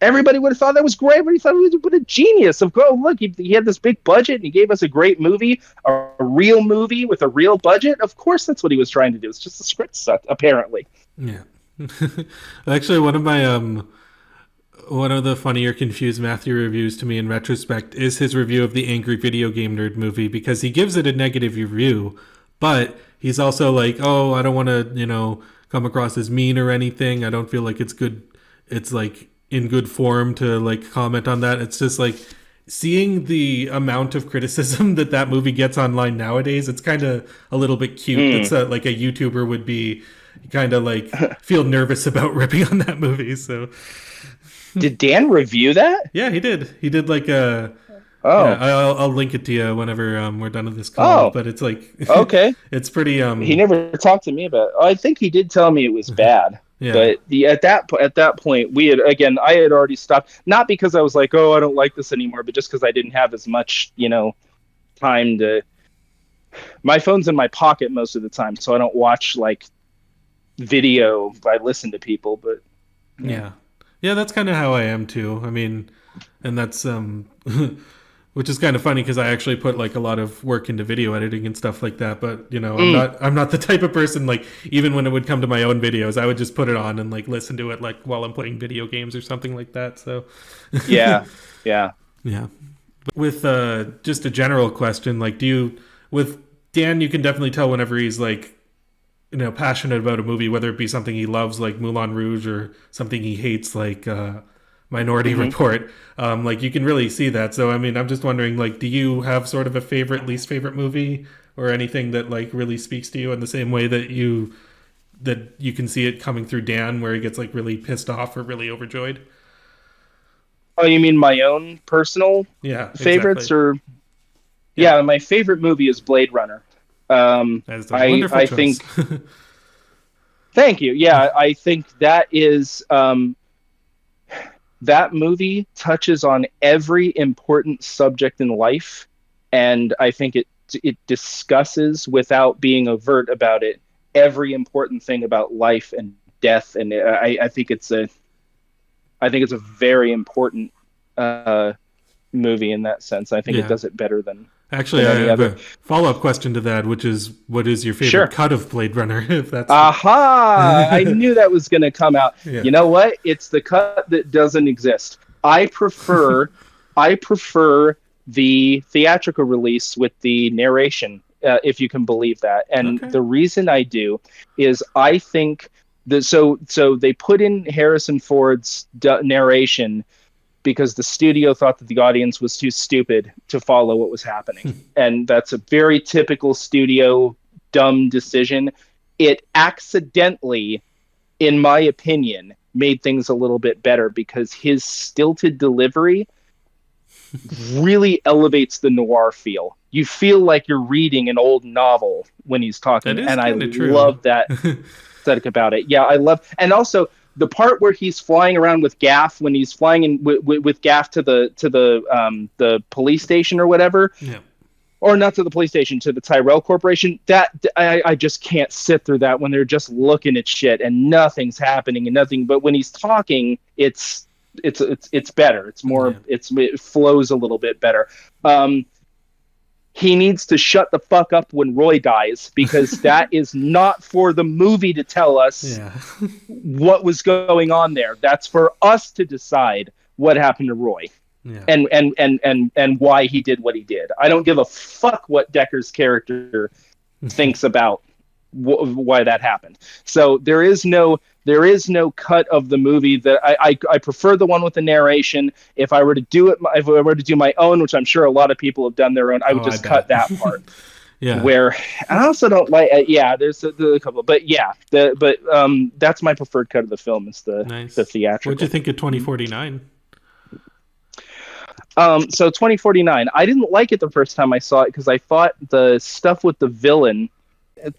everybody would have thought that was great. Everybody thought he was a genius. Of course, look, he had this big budget and he gave us a great movie, a real movie with a real budget. Of course, that's what he was trying to do. It's just the script sucked, apparently. Yeah. Actually, one of the funnier confused Matthew reviews to me in retrospect is his review of the Angry Video Game Nerd movie, because he gives it a negative review, but he's also like, "Oh, I don't want to, come across as mean or anything. I don't feel like it's good. It's like in good form to like comment on that." It's just like seeing the amount of criticism that movie gets online nowadays. It's kind of a little bit cute. That's Mm. like a YouTuber would be kind of like feel nervous about ripping on that movie. So Did Dan review that? yeah, he did. He did like a yeah. Oh, I'll link it to you whenever we're done with this call. oh, But it's like okay. it's pretty He never talked to me about it. I think he did tell me it was bad. yeah. But at that point, we had again. I had already stopped, not because I was like, "Oh, I don't like this anymore," but just because I didn't have as much, time to. My phone's in my pocket most of the time, so I don't watch like video. I listen to people, but yeah. Yeah. Yeah, that's kind of how I am too. I mean, and that's which is kind of funny because I actually put like a lot of work into video editing and stuff like that, but Mm, I'm not the type of person like even when it would come to my own videos, I would just put it on and like listen to it like while I'm playing video games or something like that. So yeah, yeah. yeah. With just a general question, like do you with Dan, you can definitely tell whenever he's like passionate about a movie, whether it be something he loves like Moulin Rouge or something he hates like Minority Hmm. Report. Like you can really see that. So I mean, I'm just wondering, like, do you have sort of a favorite, least favorite movie or anything that like really speaks to you in the same way that you can see it coming through Dan, where he gets like really pissed off or really overjoyed? Oh, you mean my own personal Yeah, favorites, exactly. or Yeah, yeah, my favorite movie is Blade Runner. that is a wonderful I choice. think. Thank you. Yeah, I think that is that movie touches on every important subject in life, and I think it discusses without being overt about it every important thing about life and death, and I think it's a very important uh, movie in that sense. I think it Yeah. does it better Actually, than I any have other. a follow up question to that, which is, what is your favorite Sure. cut of Blade Runner? If that's Aha! I knew that was going to come out. yeah. You know what? It's the cut that doesn't exist. I prefer the theatrical release with the narration, if you can believe that. And Okay. the reason I do is I think that so they put in Harrison Ford's narration because the studio thought that the audience was too stupid to follow what was happening. And that's a very typical studio dumb decision. It accidentally, in my opinion, made things a little bit better because his stilted delivery really elevates the noir feel. You feel like you're reading an old novel when he's That talking, is and I kind of true. love that aesthetic about it. Yeah, I love, and also the part where he's flying around with Gaff when he's flying in with Gaff to the police station or whatever, Yeah. or not to the police station, to the Tyrell Corporation. That I just can't sit through that when they're just looking at shit and nothing's happening and nothing. But when he's talking, it's better. It's more Yeah. it flows a little bit better. Um, he needs to shut the fuck up when Roy dies because that is not for the movie to tell us Yeah. what was going on there. That's for us to decide what happened to Roy Yeah. and why he did what he did. I don't give a fuck what Decker's character thinks about why that happened. So there is no cut of the movie that I prefer the one with the narration. If I were to do it, if I were to do my own, which I'm sure a lot of people have done their own, I Oh, would I just cut bet. that part. Yeah. Where I also don't like, yeah, there's a couple, but yeah, that's my preferred cut of the film is the Nice. What'd you theatrical. think of 2049? So 2049, I didn't like it the first time I saw it because I thought the stuff with the villain,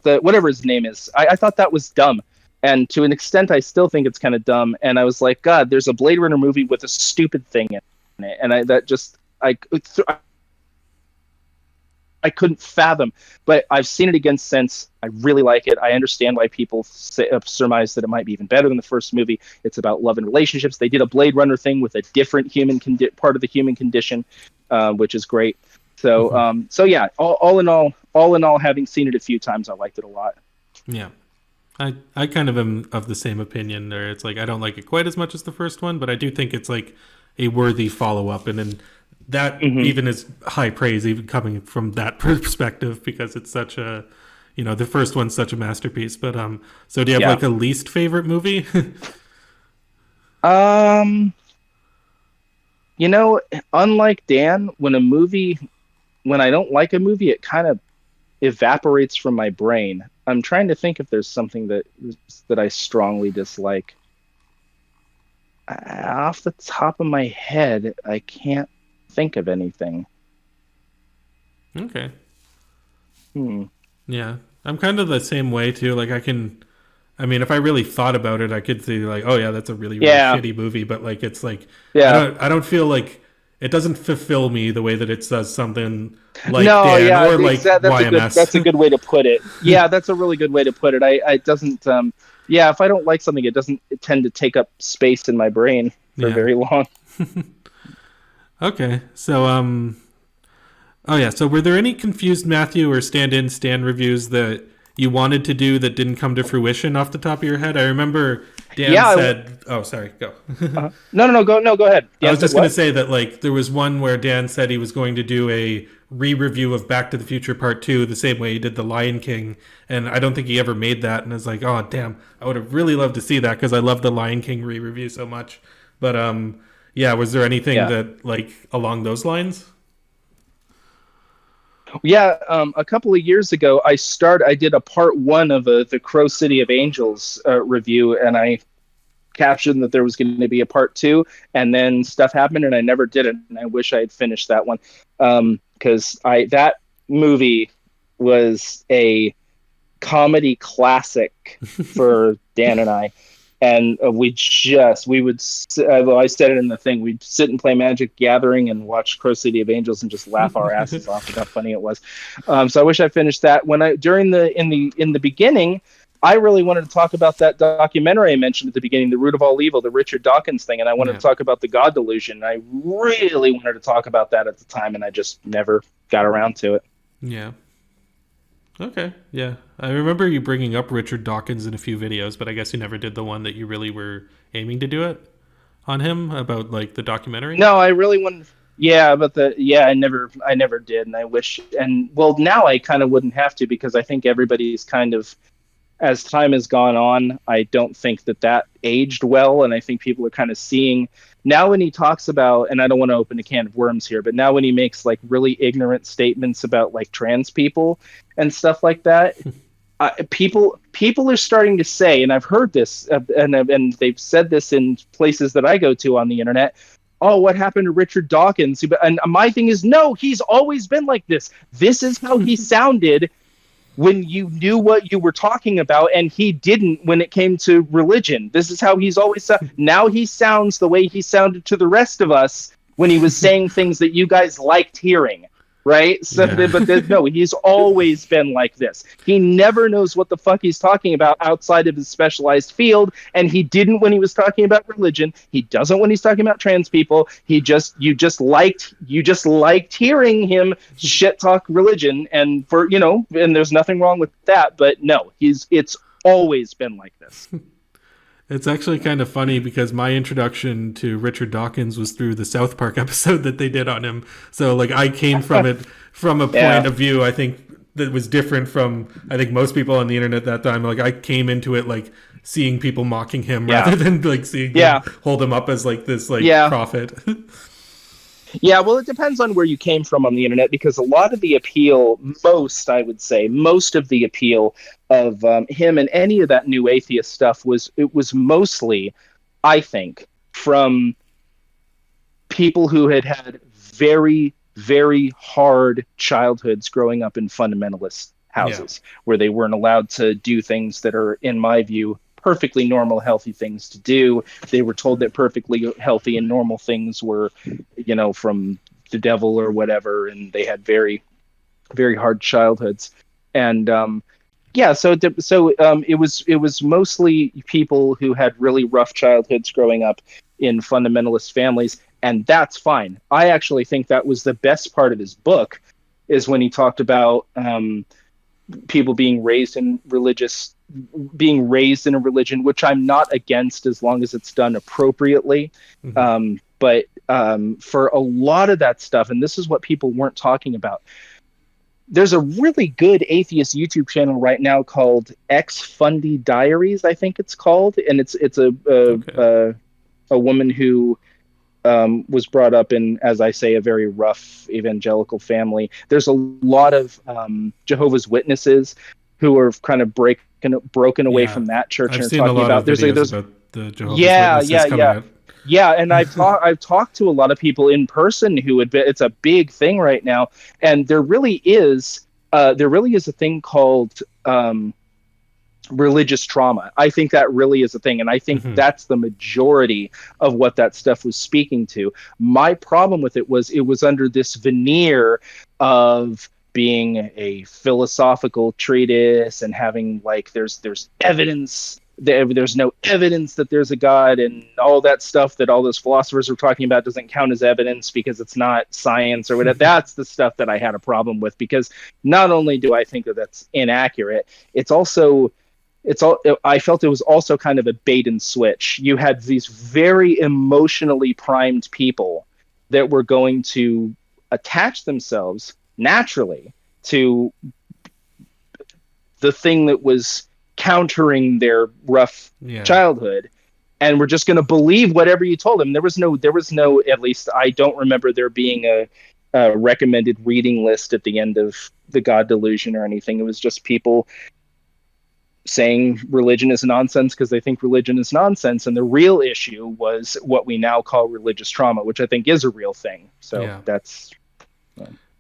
the whatever his name is, I thought that was dumb. And to an extent, I still think it's kind of dumb. And I was like, God, there's a Blade Runner movie with a stupid thing in it, and I couldn't fathom. But I've seen it again since. I really like it. I understand why people surmise that it might be even better than the first movie. It's about love and relationships. They did a Blade Runner thing with a different part of the human condition, which is great. So, Hmm. so yeah. All in all, having seen it a few times, I liked it a lot. Yeah. I kind of am of the same opinion there. It's like I don't like it quite as much as the first one, but I do think it's like a worthy follow up, and then that Hmm. even is high praise, even coming from that perspective, because it's such a, the first one's such a masterpiece. But so do you have Yeah. like a least favorite movie? Um, you know, unlike Dan, when I don't like a movie, it kind of evaporates from my brain. I'm trying to think if there's something that I strongly dislike. Off the top of my head, I can't think of anything. Okay, Hmm. yeah, I'm kind of the same way too. Like I mean, if I really thought about it, I could say like, oh yeah, that's a really really Yeah, shitty movie. But like, it's like yeah. I don't feel like it doesn't fulfill me the way that it does something like No, Dan yeah, or like that's a YMS. good way to put it. Yeah, that's a really good way to put it. I it doesn't yeah, if I don't like something, it doesn't tend to take up space in my brain for Yeah. very long. Okay. So oh yeah. So were there any confused Matthew or stand-in Stan reviews that you wanted to do that didn't come to fruition off the top of your head? I remember Dan Yeah, said, "Oh, sorry, go." no, go ahead. I Dan was said just going to what? say that like there was one where Dan said he was going to do a re-review of Back to the Future Part 2 the same way he did The Lion King, and I don't think he ever made that, and I was like, "Oh, damn. I would have really loved to see that because I love The Lion King re-review so much." But yeah, was there anything Yeah. that like along those lines? Yeah, a couple of years ago, I did a part one of the Crow City of Angels review, and I captioned that there was going to be a part two, and then stuff happened, and I never did it, and I wish I had finished that one, because I that movie was a comedy classic for Dan and I. And we would, well, I said it in the thing, we'd sit and play Magic Gathering and watch Crow City of Angels and just laugh our asses off at how funny it was. So I wish I finished that. During in the beginning, I really wanted to talk about that documentary I mentioned at the beginning, The Root of All Evil, the Richard Dawkins thing, and I wanted to Yeah. talk about the God Delusion. I really wanted to talk about that at the time, and I just never got around to it. Yeah. Okay. Yeah. I remember you bringing up Richard Dawkins in a few videos, but I guess you never did the one that you really were aiming to do it on him about like the documentary. No, I really wanted. Yeah, but I never did, and I wish. And well, now I kind of wouldn't have to because I think everybody's kind of, as time has gone on, I don't think that aged well, and I think people are kind of seeing now when he talks about, and I don't want to open a can of worms here, but now when he makes like really ignorant statements about like trans people and stuff like that, people are starting to say, and I've heard this, and they've said this in places that I go to on the internet. Oh, what happened to Richard Dawkins? And my thing is, no, he's always been like this. This is how he sounded when you knew what you were talking about, and he didn't when it came to religion. This is how he's always. Now he sounds the way he sounded to the rest of us when he was saying things that you guys liked hearing. Right? So, Yeah. no, he's always been like this. He never knows what the fuck he's talking about outside of his specialized field, and he didn't when he was talking about religion. He doesn't when he's talking about trans people. You just liked hearing him shit talk religion, and and there's nothing wrong with that. But no, it's always been like this. It's actually kind of funny because my introduction to Richard Dawkins was through the South Park episode that they did on him. So like I came from it from a point Yeah, of view I think that was different from I think most people on the internet that time. Like I came into it like seeing people mocking him yeah, rather than like seeing him yeah, hold him up as like this like yeah. prophet. Yeah, well, it depends on where you came from on the internet because a lot of the appeal, I would say, most of the appeal of him and any of that new atheist stuff was mostly, I think, from people who had very, very hard childhoods growing up in fundamentalist Yeah. houses where they weren't allowed to do things that are, in my view, perfectly normal, healthy things to do. They were told that perfectly healthy and normal things were, from the devil or whatever, and they had very, very hard childhoods. And yeah, it was mostly people who had really rough childhoods growing up in fundamentalist families, and that's fine. I actually think that was the best part of his book, is when he talked about people being raised in a religion, which I'm not against as long as it's done appropriately. Hmm. But for a lot of that stuff, and this is what people weren't talking about, there's a really good atheist YouTube channel right now called Ex Fundy Diaries, I think it's called, and it's Okay. a woman who was brought up in, as I say, a very rough evangelical family. There's a lot of Jehovah's Witnesses who are kind of broken away Yeah, from that church I've and are seen a talking lot about of there's videos there's about the Jehovah's yeah, Witnesses yeah, coming yeah. out. Yeah, and I've talked to a lot of people in person who admit it's a big thing right now, and there really is a thing called religious trauma. I think that really is a thing, and I think Hmm. that's the majority of what that stuff was speaking to. My problem with it was under this veneer of being a philosophical treatise and having like there's evidence, there's no evidence that there's a god, and all that stuff that all those philosophers are talking about doesn't count as evidence because it's not science or whatever. That's the stuff that I had a problem with, because not only do I think that that's inaccurate, it's also it's all I felt it was also kind of a bait and switch. You had these very emotionally primed people that were going to attach themselves naturally to the thing that was countering their rough Yeah. childhood, and we're just going to believe whatever you told them. There was no, at least I don't remember there being a recommended reading list at the end of the God Delusion or anything. It was just people saying religion is nonsense because they think religion is nonsense. And the real issue was what we now call religious trauma, which I think is a real thing. So Yeah. that's,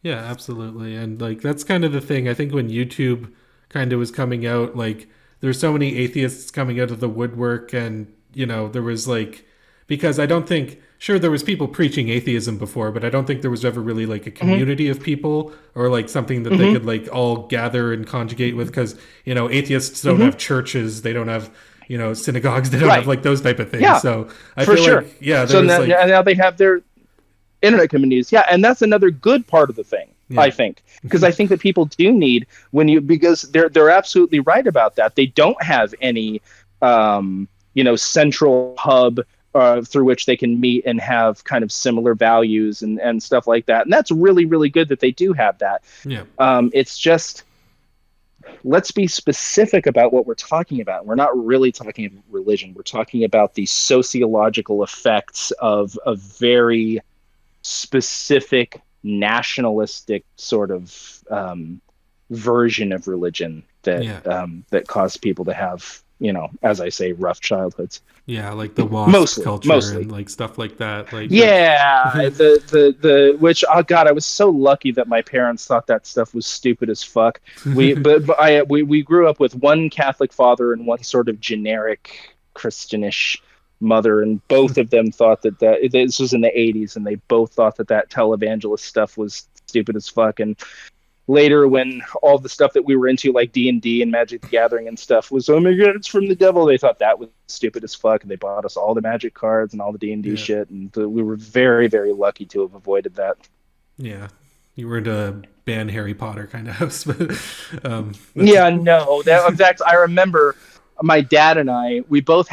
Yeah, absolutely. And like that's kind of the thing. I think when YouTube kind of was coming out, like there's so many atheists coming out of the woodwork, and there was like, because I don't think, sure, there was people preaching atheism before, but I don't think there was ever really like a mm-hmm, community of people or like something that they mm-hmm, could like all gather and conjugate with, because atheists don't mm-hmm, have churches, they don't have synagogues, they don't have right. like those type of things. Yeah, So I for feel sure. like, yeah, there So was now, like, now they have their internet communities. Yeah, and that's another good part of the thing, I yeah. think, because I think that people do need, because they're absolutely right about that. They don't have any central hub through which they can meet and have kind of similar values and stuff like that. And that's really, really good that they do have that. Yeah. It's just, let's be specific about what we're talking about. We're not really talking about religion. We're talking about the sociological effects of a very specific nationalistic sort of version of religion that Yeah. that caused people to have, as I say, rough childhoods. Yeah, like the wasp Mostly, culture mostly. and like stuff like that. Like that's Yeah, the which, oh god, I was so lucky that my parents thought that stuff was stupid as fuck. We grew up with one Catholic father and one sort of generic Christianish mother, and both of them thought that this was in the 80s, and they both thought that televangelist stuff was stupid as fuck. And later, when all the stuff that we were into, like D&D and Magic the Gathering and stuff, was, oh my god, it's from the devil, they thought that was stupid as fuck, and they bought us all the Magic cards and all the D&D yeah. shit, and we were very, very lucky to have avoided that. Yeah. You were into a ban Harry Potter kind of house, but that's Yeah, no, that in fact, I remember my dad and I, we both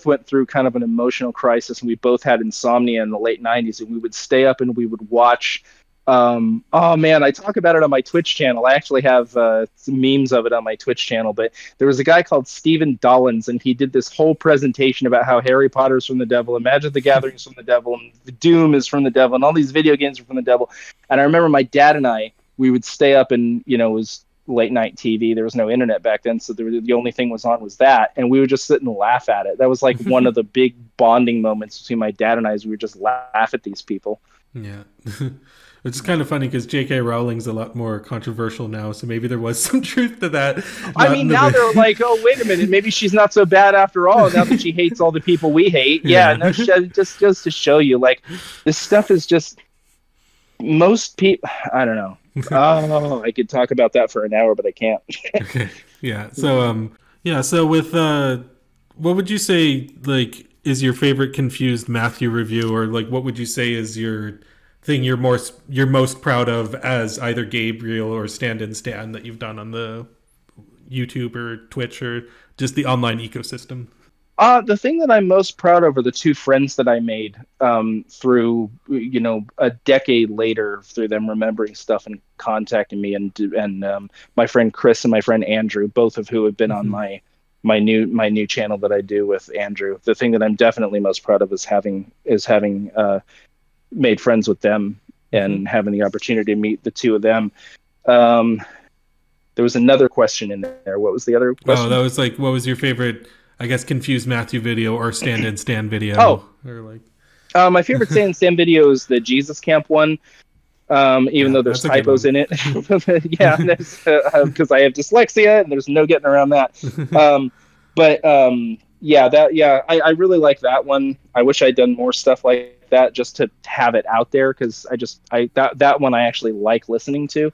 went through kind of an emotional crisis, and we both had insomnia in the late 90s, and we would stay up and we would watch, oh man, I talk about it on my Twitch channel. I actually have some memes of it on my Twitch channel, but there was a guy called Stephen Dollins, and he did this whole presentation about how Harry Potter's from the devil, and Magic the Gathering's from the devil, and Doom is from the devil, and all these video games are from the devil. And I remember my dad and I, we would stay up, and it was late night TV. There was no internet back then, so the only thing was on was that, and we would just sit and laugh at it. That was like one of the big bonding moments between my dad and I, is we would just laugh at these people. yeah. Which is kind of funny because J.K. Rowling's a lot more controversial now, so maybe there was some truth to that. I Not mean, in the now they're like, oh, wait a minute, maybe she's not so bad after all. Now that she hates all the people we hate, yeah, yeah. no, just goes to show you, like, this stuff is just, most people. I don't know. Oh, I could talk about that for an hour, but I can't. Okay. Yeah. So yeah, so with what would you say like is your favorite confused Matthew review, or like what would you say is your thing you're most proud of as either Gabriel or Stand and Stan that you've done on the YouTube or Twitch or just the online ecosystem? The thing that I'm most proud of are the two friends that I made through, a decade later, through them remembering stuff and contacting me, and my friend Chris and my friend Andrew, both of who have been on Mm-hmm. my new channel that I do with Andrew. The thing that I'm definitely most proud of is having made friends with them Mm-hmm. and having the opportunity to meet the two of them. Um, there was another question in there. What was the other Oh, that question? was like, what was your favorite? I guess confused Matthew video or Stand and Stan Oh, video or like. my favorite Stand Sam video is the Jesus Camp one. Even Yeah, though there's that's a good typos one. in it, yeah, because I have dyslexia and there's no getting around that. Um, but yeah, I really like that one. I wish I'd done more stuff like that just to have it out there because that one I actually like listening to.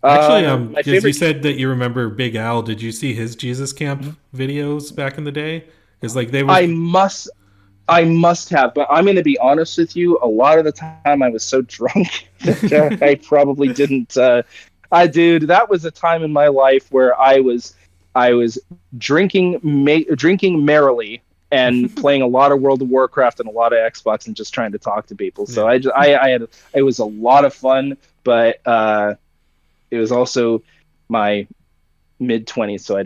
Actually, My because you favorite. said that you remember Big Al, did you see his Jesus Camp videos back in the day? Because like they was. I must I must have, but I'm going to be honest with you. A lot of the time, I was so drunk that I probably didn't. Dude, that was a time in my life where I was drinking merrily and playing a lot of World of Warcraft and a lot of Xbox and just trying to talk to people. So Yeah. I had it was a lot of fun, but it was also my mid 20s, so I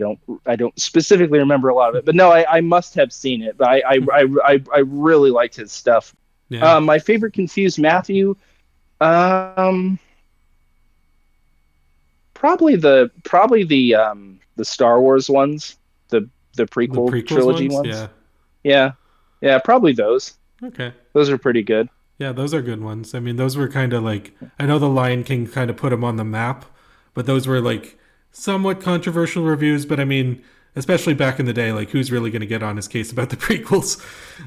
don't specifically remember a lot of it. But no, I must have seen it. But I really liked his stuff. Yeah. My favorite Confused Matthew, um, probably the Star Wars ones, the The prequel prequels trilogy ones? ones. Yeah. Yeah, yeah, probably those. Okay. Those are pretty good. Yeah, those are good ones. I mean, those were kind of like, I know The Lion King kind of put them on the map, but those were like somewhat controversial reviews. But I mean, especially back in the day, like who's really going to get on his case about the prequels?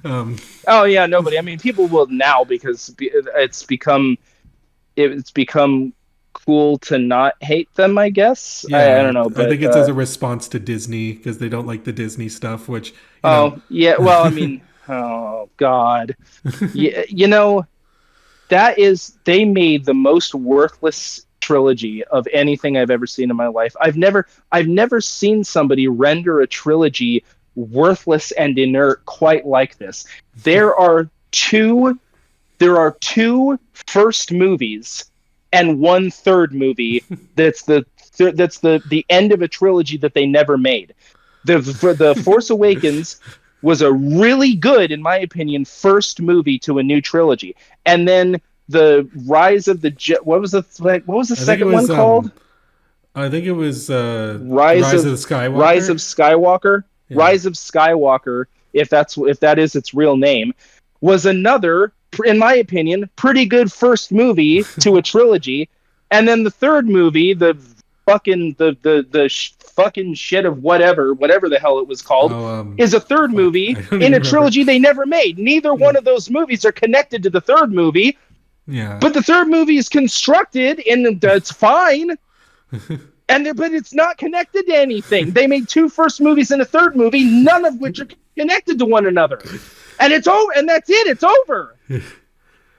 Um, Oh yeah, nobody. I mean, people will now because it's become cool to not hate them. I guess I yeah, don't know, I but think it's as a response to Disney because they don't like the Disney stuff, which, you know, oh yeah. Well, I mean, oh God, yeah. They made the most worthless trilogy of anything I've ever seen in my life. I've never seen somebody render a trilogy worthless and inert quite like this. There are two there are two first movies and one third movie that's the end of a trilogy that they never made. The Force Awakens was a really good, in my opinion, first movie to a new trilogy, and then the Rise of the what was the I think it second one was, called? Rise Rise of of the Rise of Skywalker. Skywalker. Yeah. Rise of Skywalker, if that is its real name, was another, in my opinion, pretty good first movie to a trilogy, and then the third movie, fucking shit of whatever the hell it was called, Oh, is a third fuck. movie I don't in even a remember. trilogy they never made. Neither Yeah. one of those movies are connected to the third movie, Yeah. but the third movie is constructed and it's fine, but it's not connected to anything. They made two first movies and a third movie, none of which are connected to one another, and it's over. And that's it. It's over.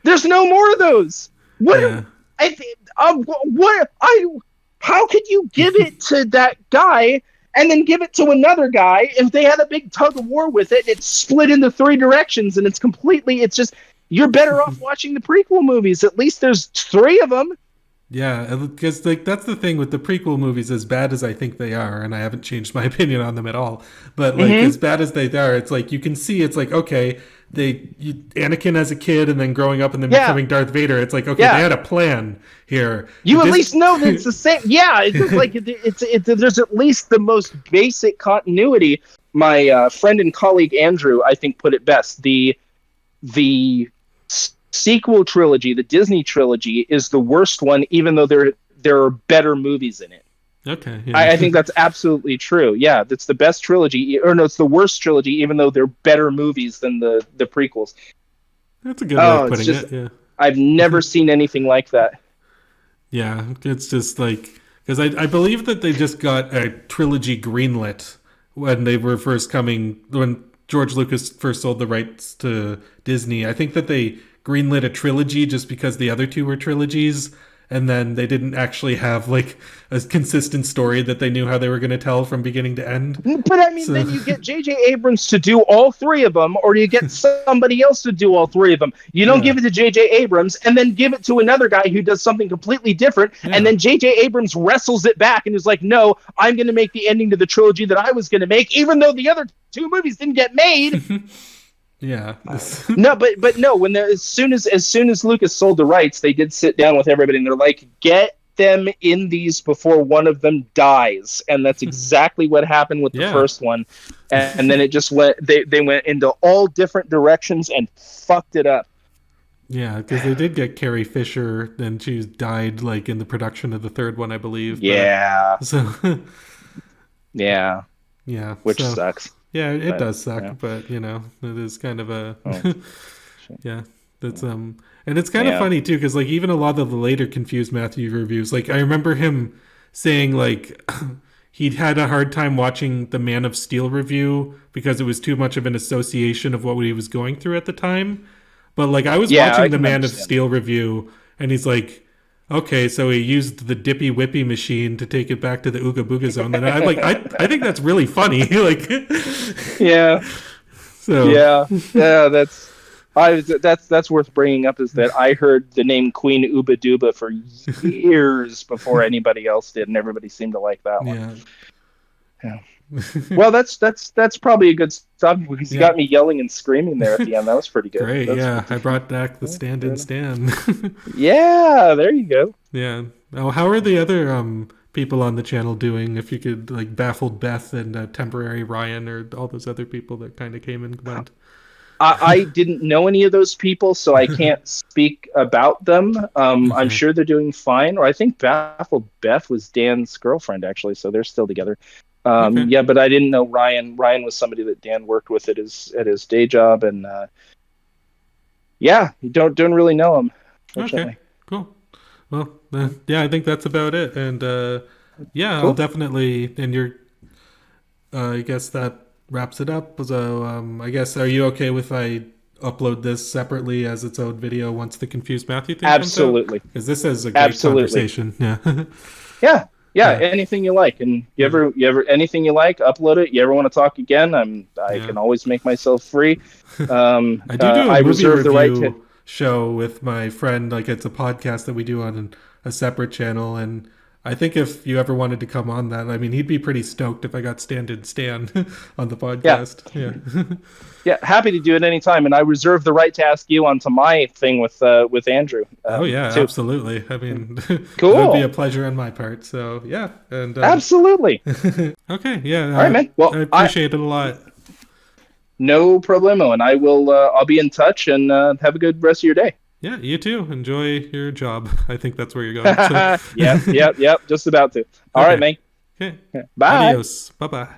There's no more of those. What? Yeah. I, what? How could you give it to that guy and then give it to another guy if they had a big tug of war with it? It's split into three directions, and it's just you're better off watching the prequel movies. At least there's three of them. Yeah, because like that's the thing with the prequel movies, as bad as I think they are, and I haven't changed my opinion on them at all. But like Mm-hmm. as bad as they are, it's like you can see it's like okay, Anakin as a kid and then growing up and then Yeah, becoming Darth Vader. It's like okay, they yeah. had a plan here. You at This, least know that it's the same. Yeah, it's just like there's at least the most basic continuity. My friend and colleague Andrew, I think, put it best. The sequel trilogy, the Disney trilogy, is the worst one, even though there are better movies in it. okay, yeah, I think that's absolutely true. Yeah, that's the best trilogy, or no, it's the worst trilogy, even though they're better movies than the prequels. that's a good way Oh, of it's putting just it. Yeah. I've never seen anything like that. Yeah, it's just like because I believe that they just got a trilogy greenlit when they were first coming when George Lucas first sold the rights to Disney. I think that they greenlit a trilogy just because the other two were trilogies, and then they didn't actually have like a consistent story that they knew how they were going to tell from beginning to end. But I mean, So then you get J.J. Abrams to do all three of them, or you get somebody else to do all three of them. You don't yeah, give it to J.J. Abrams and then give it to another guy who does something completely different, and yeah, then J.J. Abrams wrestles it back and is like, "No, I'm going to make the ending to the trilogy that I was going to make, even though the other two movies didn't get made." yeah. No, but no. When as soon as Lucas sold the rights, they did sit down with everybody and they're like, "Get them in these before one of them dies," and that's exactly what happened with the Yeah, first one. And then it just went. They went into all different directions and fucked it up. yeah, because they did get Carrie Fisher, and she died like in the production of the third one, I believe. But Yeah, so yeah, yeah, which so sucks. yeah, it But does suck, yeah, but you know, it is kind of a oh, yeah. That's and it's kind of yeah, funny too, because like even a lot of the later Confused Matthew reviews, like I remember him saying like he'd had a hard time watching the Man of Steel review because it was too much of an association of what he was going through at the time. But like I was yeah. I watching the can Man of understand that. Steel review, and he's like, okay, so he used the Dippy Whippy machine to take it back to the Ooga Booga Zone, and I'm like, I think that's really funny, like, Yeah, so yeah, yeah. That's worth bringing up. Is that I heard the name Queen Uba Duba for years before anybody else did, and everybody seemed to like that one. yeah, Yeah. Well, that's probably a good stop because you yeah, got me yelling and screaming there at the end. That was pretty good. great, That's yeah. pretty I good. brought back the Yeah, stand-in fair enough. stand. Yeah, there you go. Yeah. Oh, how are the other people on the channel doing? If you could like baffled Beth and temporary Ryan or all those other people that kind of came and went. I didn't know any of those people, so I can't speak about them. I'm Okay. sure they're doing fine. Or I think Baffled Beth was Dan's girlfriend, actually, so they're still together. Okay. Yeah, but I didn't know Ryan. Ryan was somebody that Dan worked with at his day job, and yeah, you don't really know him, Okay. fortunately. Cool. Well, yeah, I think that's about it. And yeah, I'll Cool. definitely. And you're. I guess that wraps it up. So I guess are you okay with I upload this separately as its own video once the Confused Matthew thing comes out? Absolutely, Because this is a great absolutely. conversation. Yeah. Yeah, yeah. Yeah. Anything you like, and Yeah. you ever anything you like, upload it. You ever want to talk again? I Yeah. can always make myself free. I do a I movie reserve the right to. review show with my friend. Like it's a podcast that we do on a separate channel, and I think if you ever wanted to come on that, I mean, he'd be pretty stoked if I got stand and stand on the Yeah, podcast. Yeah. yeah. Happy to do it anytime, and I reserve the right to ask you onto my thing with Andrew Oh yeah, too. absolutely. I mean, it would be a Cool. pleasure on my part. So yeah, and Absolutely. okay, yeah, All right, man. I Well, I appreciate it a lot. no problemo, and I will. I'll be in touch, and have a good rest of your day. Yeah, you too. Enjoy your job. I think that's where you're going. So Yep, yep, yep. Just about to. All right, okay, man. okay. Bye. Adios. Bye bye.